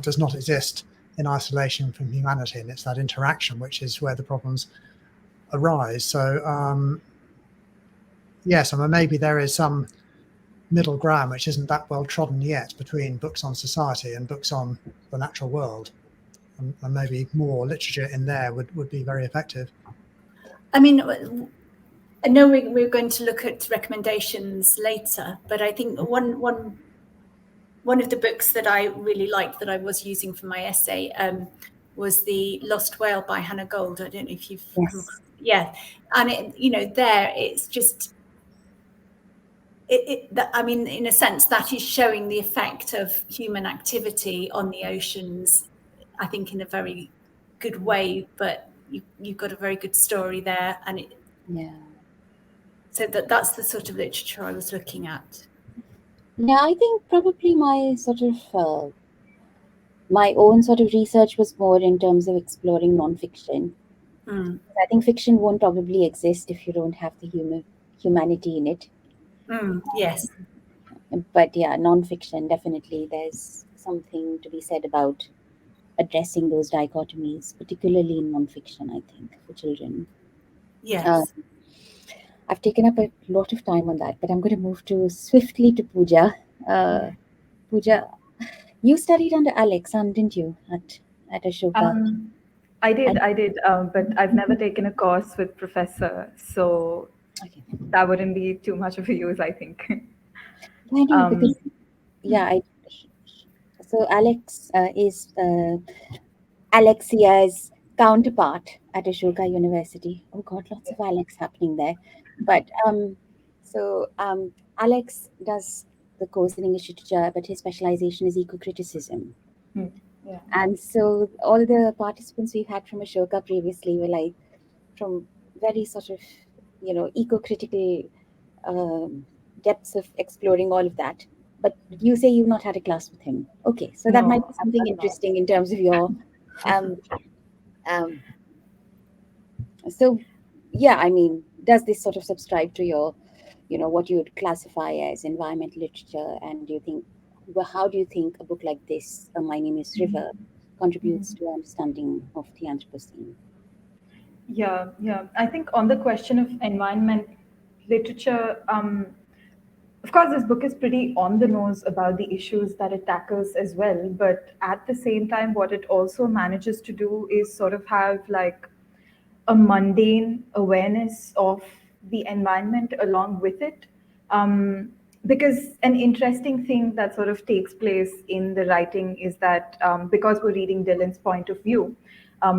does not exist in isolation from humanity, and it's that interaction which is where the problems arise. So yes, I mean, maybe there is some middle ground which isn't that well trodden yet between books on society and books on the natural world. and maybe more literature in there would be very effective. I mean, I know we're going to look at recommendations later, but I think one of the books that I really liked that I was using for my essay was The Lost Whale by Hannah Gold. I don't know if you've come across. Yeah, and it's just I mean, in a sense, that is showing the effect of human activity on the oceans, I think, in a very good way. But you've got a very good story there, and so that's the sort of literature I was looking at. Yeah, I think probably my my own sort of research was more in terms of exploring nonfiction. I think fiction won't probably exist if you don't have the humanity in it. Yes. But yeah, nonfiction, definitely there's something to be said about addressing those dichotomies, particularly in nonfiction, I think, for children. Yes. I've taken up a lot of time on that, but I'm going to move swiftly to Pooja. Pooja, you studied under Alex, didn't you, at Ashoka? I did, but I've never taken a course with Professor, so that wouldn't be too much of a use, I think. I know, because so Alex is Alexia's counterpart at Ashoka University. Oh God, lots of Alex happening there. But Alex does the course in English literature, but his specialization is eco-criticism. Yeah. And so all the participants we've had from Ashoka previously were like from very sort of, eco-critical depths of exploring all of that. But you say you've not had a class with him. Okay, so that might be something interesting in terms of your so yeah, I mean, does this sort of subscribe to your, what you would classify as environmental literature? And how do you think a book like this, My Name is River, contributes to understanding of the Anthropocene? Yeah. I think on the question of environment literature, of course, this book is pretty on the nose about the issues that it tackles as well. But at the same time, what it also manages to do is sort of have like a mundane awareness of the environment along with it. Because an interesting thing that sort of takes place in the writing is that because we're reading Dylan's point of view,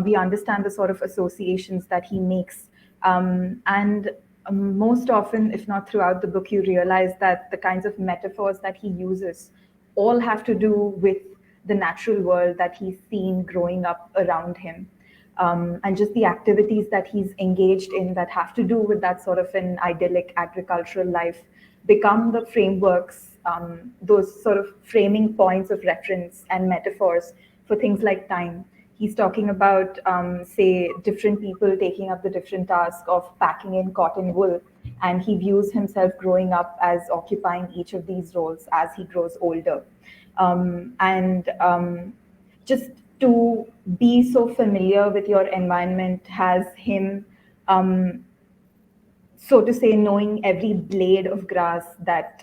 we understand the sort of associations that he makes. And most often, if not throughout the book, you realize that the kinds of metaphors that he uses all have to do with the natural world that he's seen growing up around him. And just the activities that he's engaged in that have to do with that sort of an idyllic agricultural life become the frameworks, those sort of framing points of reference and metaphors for things like time. He's talking about, say, different people taking up the different task of packing in cotton wool, and he views himself growing up as occupying each of these roles as he grows older. Just to be so familiar with your environment has him, so to say, knowing every blade of grass that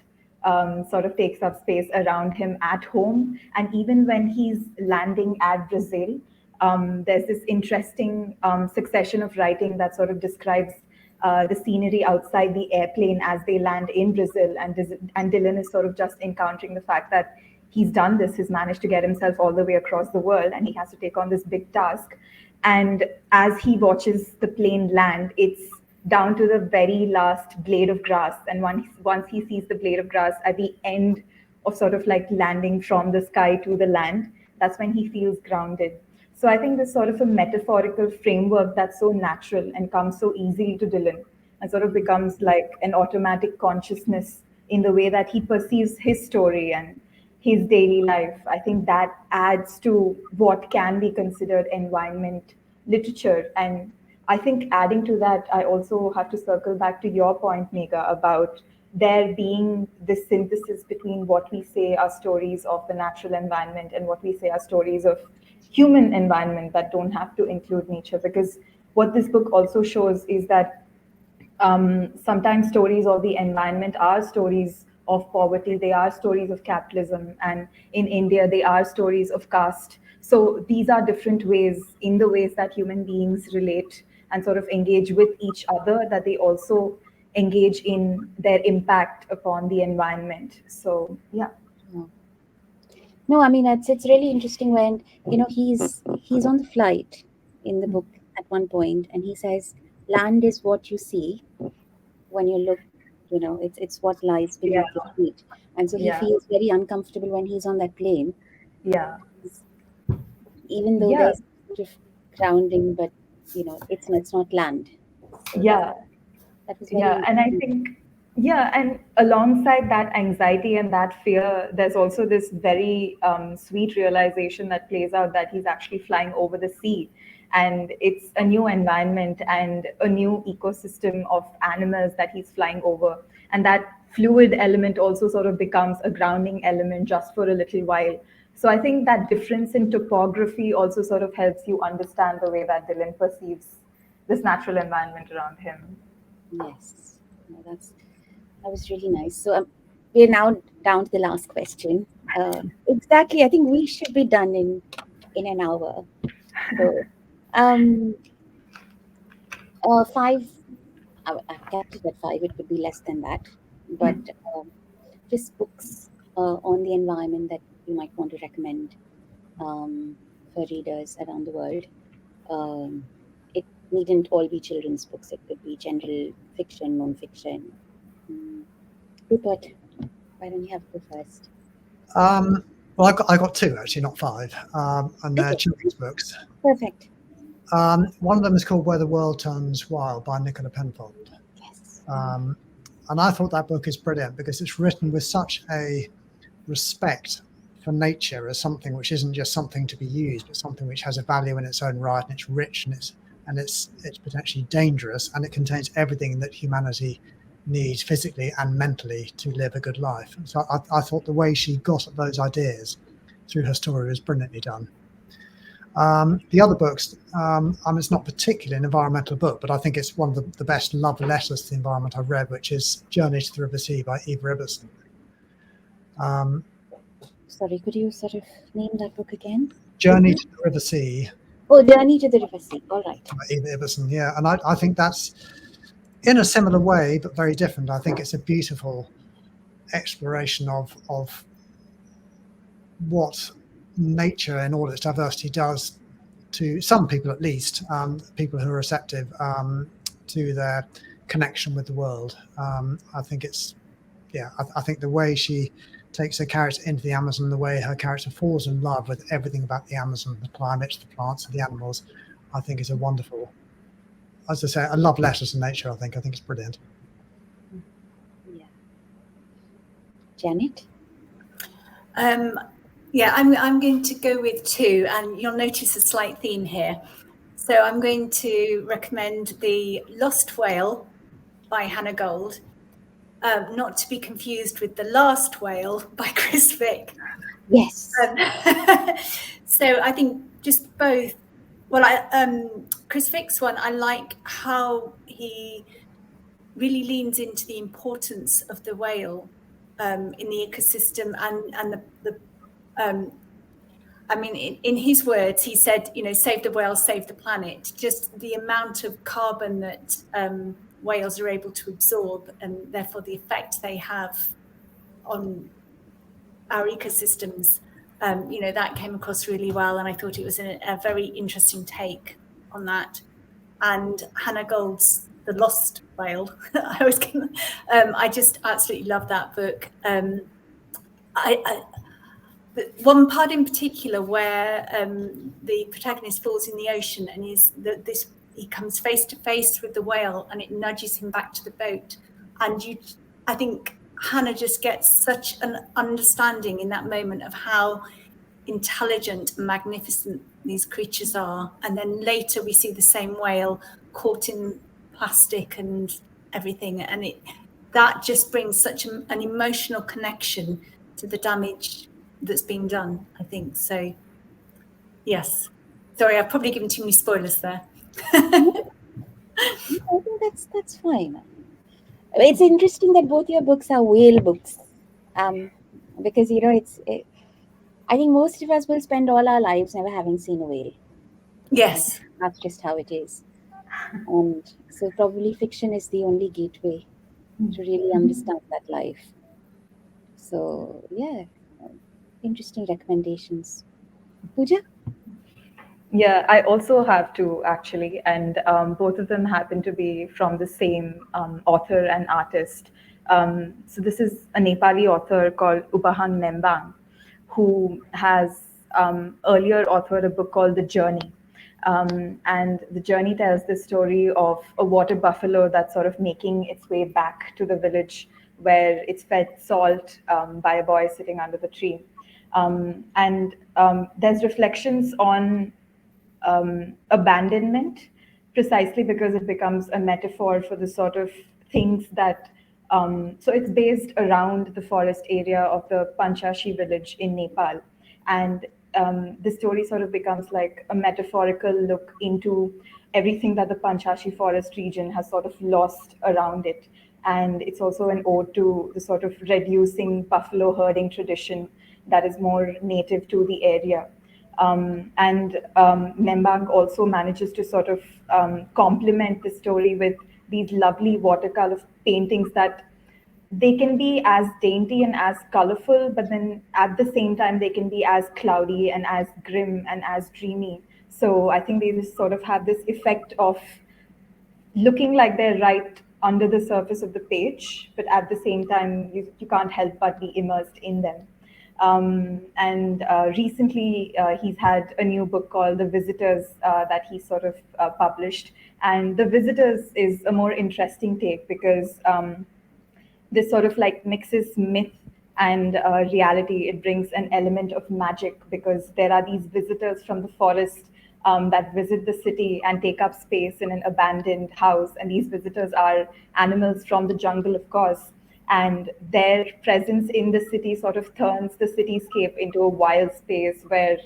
sort of takes up space around him at home. And even when he's landing at Brazil, there's this interesting succession of writing that sort of describes the scenery outside the airplane as they land in Brazil. And Dylan is sort of just encountering the fact that he's done this, he's managed to get himself all the way across the world, and he has to take on this big task. And as he watches the plane land, it's down to the very last blade of grass. And once he sees the blade of grass at the end of sort of like landing from the sky to the land, that's when he feels grounded. So I think this sort of a metaphorical framework that's so natural and comes so easily to Dylan and sort of becomes like an automatic consciousness in the way that he perceives his story and his daily life. I think that adds to what can be considered environment literature. And I think adding to that, I also have to circle back to your point, Megha, about there being this synthesis between what we say are stories of the natural environment and what we say are stories of human environment that don't have to include nature. Because what this book also shows is that sometimes stories of the environment are stories of poverty. They are stories of capitalism. And in India, they are stories of caste. So these are different ways, in the ways that human beings relate and sort of engage with each other, that they also engage in their impact upon the environment. So yeah. No, I mean it's really interesting when he's on the flight in the book at one point, and he says, "Land is what you see when you look. It's what lies Yeah. beneath your feet." And so he Yeah. feels very uncomfortable when he's on that plane, Yeah. even though Yeah. there's sort of grounding, but it's not land. So Yeah. that was very Yeah. And I interesting. think, yeah, and alongside that anxiety and that fear, there's also this very sweet realization that plays out, that he's actually flying over the sea. And it's a new environment and a new ecosystem of animals that he's flying over. And that fluid element also sort of becomes a grounding element just for a little while. So I think that difference in topography also sort of helps you understand the way that Dylan perceives this natural environment around him. Yes, no, that was really nice. So we're now down to the last question. Exactly, I think we should be done in an hour. So, um, 5. I've kept it at 5. It could be less than that, but um, just books on the environment that you might want to recommend for readers around the world. Um, it needn't all be children's books. It could be general fiction, non-fiction. Rupert, why don't you have to go first? Well, I got 2 actually, not 5, and they're Okay. children's books. Perfect. One of them is called Where the World Turns Wild by Nicola Penfold. Yes. And I thought that book is brilliant because it's written with such a respect for nature as something which isn't just something to be used, but something which has a value in its own right, and it's rich, and it's potentially dangerous, and it contains everything that humanity needs physically and mentally to live a good life. So I thought the way she got at those ideas through her story was brilliantly done. The other books, it's not particularly an environmental book, but I think it's one of the best love letters to the environment I've read, which is Journey to the River Sea by Eva Ibbotson. Sorry, could you sort of name that book again? Journey to the River Sea. Oh, Journey to the River Sea. All right. By Eva Ibbotson, yeah. And I think that's, in a similar way, but very different. I think it's a beautiful exploration of what nature in all its diversity does to some people, at least, people who are receptive to their connection with the world. I think I think the way she takes her character into the Amazon, the way her character falls in love with everything about the Amazon, the climate, the plants, and the animals, I think is a wonderful, as I say, a love letter to nature. I think it's brilliant. Yeah. Janet? Yeah, I'm going to go with 2, and you'll notice a slight theme here. So I'm going to recommend The Lost Whale by Hannah Gold, not to be confused with The Last Whale by Chris Vick. Yes. So I think just both. Well, Chris Vick's one, I like how he really leans into the importance of the whale in the ecosystem and the I mean, in his words, he said, save the whales, save the planet. Just the amount of carbon that whales are able to absorb, and therefore the effect they have on our ecosystems, that came across really well. And I thought it was a very interesting take on that. And Hannah Gold's The Lost Whale, I just absolutely love that book. One part in particular where the protagonist falls in the ocean and he comes face to face with the whale and it nudges him back to the boat. And I think Hannah just gets such an understanding in that moment of how intelligent and magnificent these creatures are. And then later we see the same whale caught in plastic and everything. And that just brings such an emotional connection to the damage that's been done, I think. So yes, sorry, I've probably given too many spoilers there. I think that's fine. It's interesting that both your books are whale books. Because I think most of us will spend all our lives never having seen a whale. Yes. That's just how it is. And so probably fiction is the only gateway to really understand that life. So yeah, interesting recommendations. Pooja? Yeah, I also have two actually, and both of them happen to be from the same author and artist. So this is a Nepali author called Ubahang Nembang, who has earlier authored a book called The Journey. And The Journey tells the story of a water buffalo that's sort of making its way back to the village where it's fed salt by a boy sitting under the tree. And there's reflections on abandonment, precisely because it becomes a metaphor for the sort of things that. So it's based around the forest area of the Panchashi village in Nepal. And the story sort of becomes like a metaphorical look into everything that the Panchashi forest region has sort of lost around it. And it's also an ode to the sort of reducing buffalo herding tradition that is more native to the area. And Nembang also manages to sort of complement the story with these lovely watercolor paintings that they can be as dainty and as colorful, but then at the same time, they can be as cloudy and as grim and as dreamy. So I think they just sort of have this effect of looking like they're right under the surface of the page, but at the same time, you can't help but be immersed in them. And recently, he's had a new book called The Visitors that he sort of published. And The Visitors is a more interesting take because this sort of like mixes myth and reality. It brings an element of magic because there are these visitors from the forest that visit the city and take up space in an abandoned house. And these visitors are animals from the jungle, of course. And their presence in the city sort of turns the cityscape into a wild space where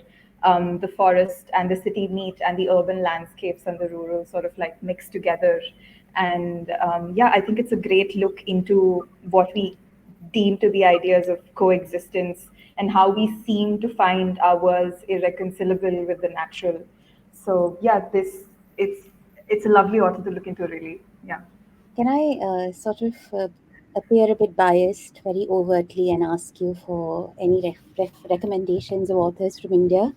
the forest and the city meet, and the urban landscapes and the rural sort of like mix together. And yeah, I think it's a great look into what we deem to be ideas of coexistence and how we seem to find our worlds irreconcilable with the natural. So yeah, this it's a lovely author to look into, really. Yeah. Can I sort of appear a bit biased very overtly and ask you for any recommendations of authors from India?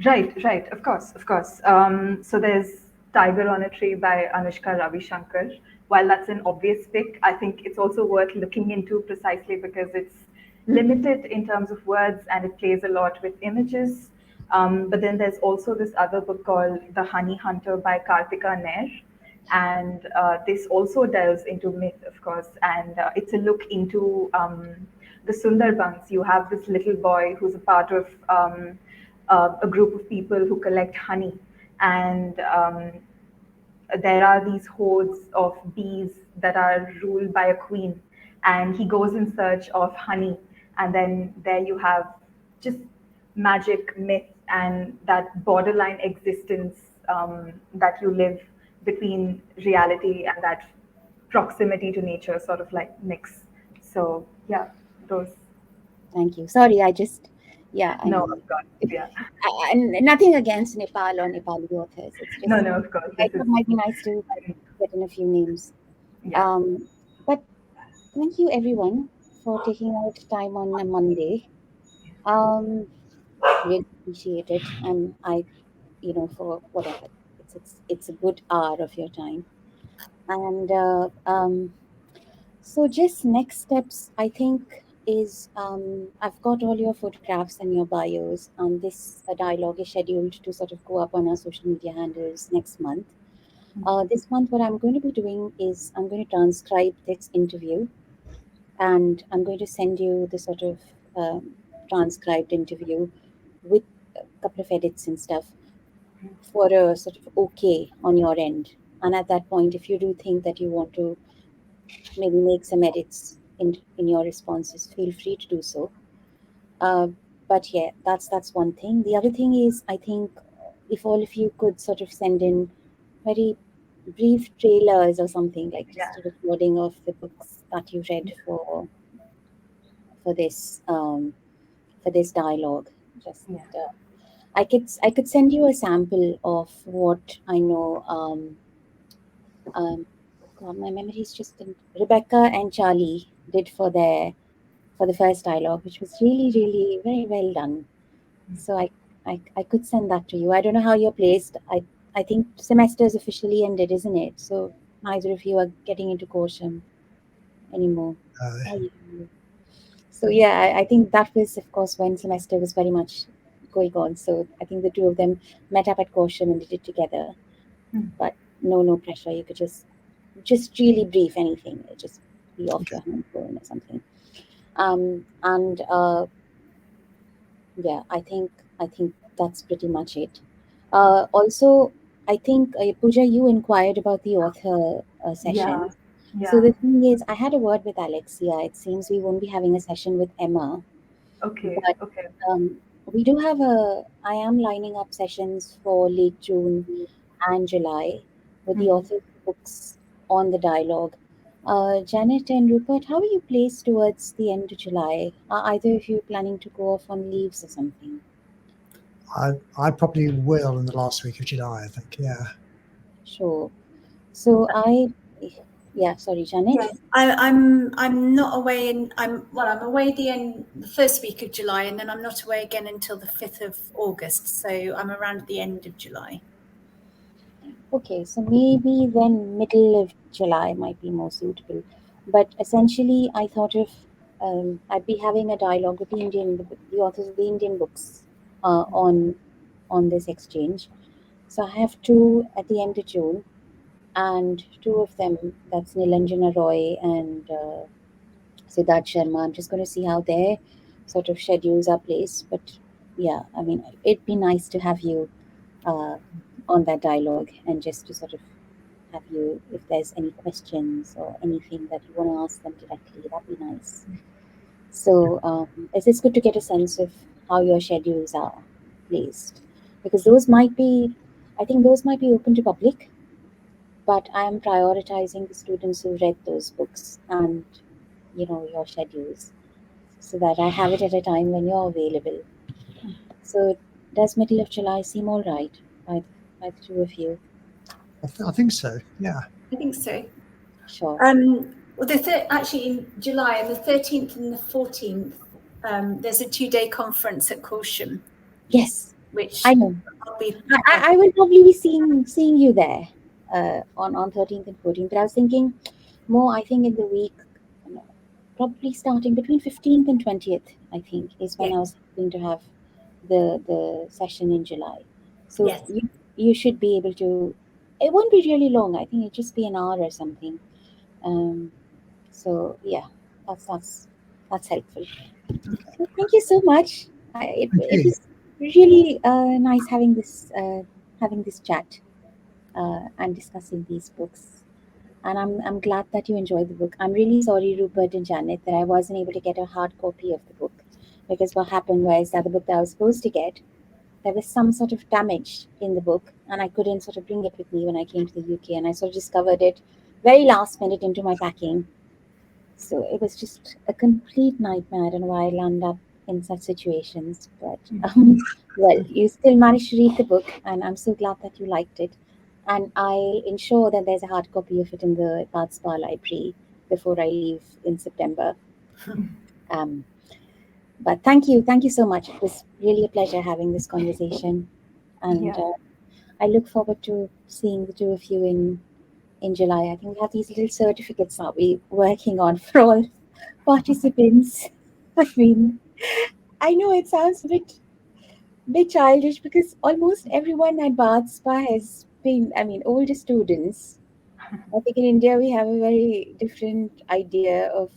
Right, right. Of course, of course. So there's Tiger on a Tree by Anushka Ravi Shankar. While that's an obvious pick, I think it's also worth looking into precisely because it's limited in terms of words and it plays a lot with images. But then there's also this other book called The Honey Hunter by Kartika Nair. And this also delves into myth, of course, and it's a look into the Sundarbans. You have this little boy who's a part of a group of people who collect honey, and there are these hordes of bees that are ruled by a queen, and he goes in search of honey, and then there you have just magic, myth, and that borderline existence that you live between reality and that proximity to nature sort of like mix. So yeah, those. Thank you. Sorry, yeah, I No, mean, of course, yeah. and nothing against Nepal or Nepali authors. It's No, just no, of course, I this thought is it might be nice to get in a few names. yeah. But thank you everyone for taking out time on a Monday. Um, really appreciate it, and for whatever it's a good hour of your time. And so just next steps, I think, is I've got all your photographs and your bios, and this dialogue is scheduled to sort of go up on our social media handles next month. This month, what I'm going to be doing is I'm going to transcribe this interview, and I'm going to send you the sort of transcribed interview with a couple of edits and stuff for a sort of okay on your end. And at that point, if you do think that you want to maybe make some edits in your responses, feel free to do so. Uh, but yeah, that's one thing. The other thing is, I think if all of you could sort of send in very brief trailers or something, like Yeah. just a recording of the books that you read for this dialogue. Just Yeah. I could send you a sample of what I know. God, my memory is just Rebecca and Charlie did for the first dialogue, which was really, really very well done. So I could send that to you. I don't know how you're placed. I think semester is officially ended, isn't it? So neither of you are getting into Kosham anymore. Are you? So yeah, I think that was, of course, when semester was very much going on. So I think the two of them met up at Kosham and did it together. Mm. But no pressure. You could just really brief anything. Just be off your hand phone or something. And yeah, I think that's pretty much it. Also, I think Pooja, you inquired about the author session. Yeah. So the thing is, I had a word with Alexia. It seems we won't be having a session with Emma, Okay. but Okay. we do have I am lining up sessions for late June and July with the author books on the dialogue. Janet and Rupert, how are you placed towards the end of July? Are either of you planning to go off on leaves or something? I probably will in the last week of July, I think. Yeah. Sure. So yeah, sorry, Janet. Yeah, I'm not away, and I'm away the first week of July, and then I'm not away again until the 5th of August. So I'm around at the end of July. Okay, so maybe then middle of July might be more suitable. But essentially, I thought of I'd be having a dialogue with the authors of the Indian books on this exchange. So I have two at the end of June, and two of them, that's Nilanjana Roy and Siddharth Sharma. I'm just going to see how their sort of schedules are placed. But yeah, I mean, it'd be nice to have you on that dialogue and just to sort of have you, if there's any questions or anything that you want to ask them directly, that'd be nice. So it's good to get a sense of how your schedules are placed, because I think those might be open to public, but I am prioritizing the students who read those books and your schedules, so that I have it at a time when you're available. So does middle of July seem all right by the two of you? I think so. Yeah. I think so. Sure. Well, actually in July, on the 13th and the 14th, there's a 2-day conference at Corsham. Yes, which I know. I will probably be seeing you there on 13th and 14th. But I was thinking more. I think in the week, probably starting between 15th and 20th. I think is when I was hoping to have the session in July. So Yes. you should be able to. It won't be really long. I think it'll just be an hour or something. So yeah, that's helpful. So thank you so much. It was really nice having this chat and discussing these books. And I'm glad that you enjoyed the book. I'm really sorry, Rupert and Janet, that I wasn't able to get a hard copy of the book, because what happened was that the book that I was supposed to get, there was some sort of damage in the book, and I couldn't sort of bring it with me when I came to the UK, and I sort of discovered it very last minute into my packing. So it was just a complete nightmare. I don't know why I land up in such situations, but well, you still managed to read the book, and I'm so glad that you liked it. And I'll ensure that there's a hard copy of it in the Bath Spa library before I leave in September. But thank you so much. It was really a pleasure having this conversation, and I look forward to seeing the two of you in July. I think we have these little certificates now we're working on for all participants. I mean, I know it sounds a bit childish, because almost everyone at Bath Spa has been, older students. I think in India we have a very different idea of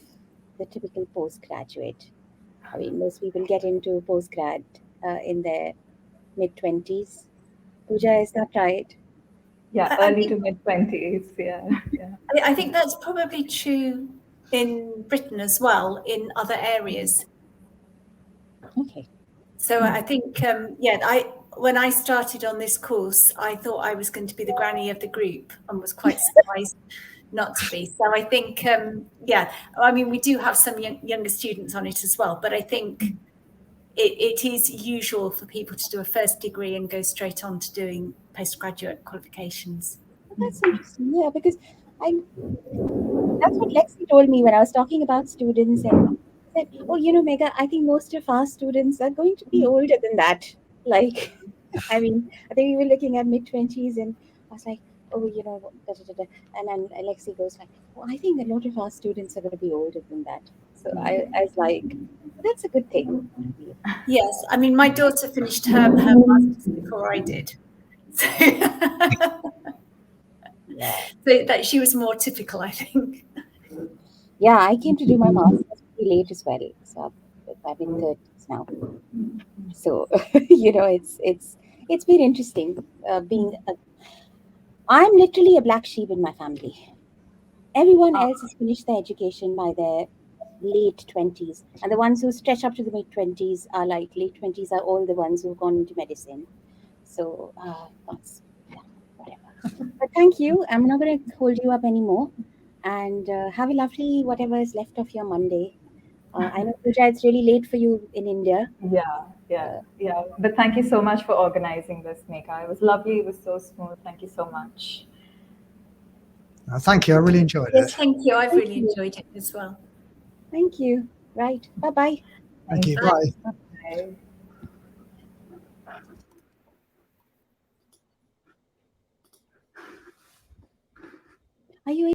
the typical postgraduate. I mean, most people get into postgrad in their mid-20s. Pooja, is that right? Yeah, early to mid-20s. Yeah. I think that's probably true in Britain as well, in other areas. Okay. So I think, when I started on this course, I thought I was going to be the granny of the group, and was quite surprised not to be. So I think, yeah, I mean, we do have some younger students on it as well, but I think it is usual for people to do a first degree and go straight on to doing postgraduate qualifications. That's interesting. Yeah, because that's what Lexi told me when I was talking about students, and said, "Oh, Megha, I think most of our students are going to be older than that." Like, I mean, I think we were looking at mid-20s, and I was like, "Oh, da, da, da, da." And then Lexi goes like, "Well, I think a lot of our students are going to be older than that." So I was like, "That's a good thing." Yes, I mean, my daughter finished her master's before I did. So, Yeah. so that she was more typical, I think. Yeah, I came to do my master's pretty late as well. So I'm in 30s now. So it's been interesting being. I'm literally a black sheep in my family. Everyone else has finished their education by their late 20s, and the ones who stretch up to the mid 20s are like late 20s are all the ones who've gone into medicine. So that's whatever. But thank you. I'm not going to hold you up anymore. And have a lovely whatever is left of your Monday. I know, Pooja, it's really late for you in India. Yeah. But thank you so much for organizing this, Megha. It was lovely. It was so smooth. Thank you so much. Thank you. I really enjoyed Yes, it. thank you. I've Thank really you. enjoyed it as well. Thank you. Right. Bye-bye. Thank you. Bye. Bye. Bye. Are you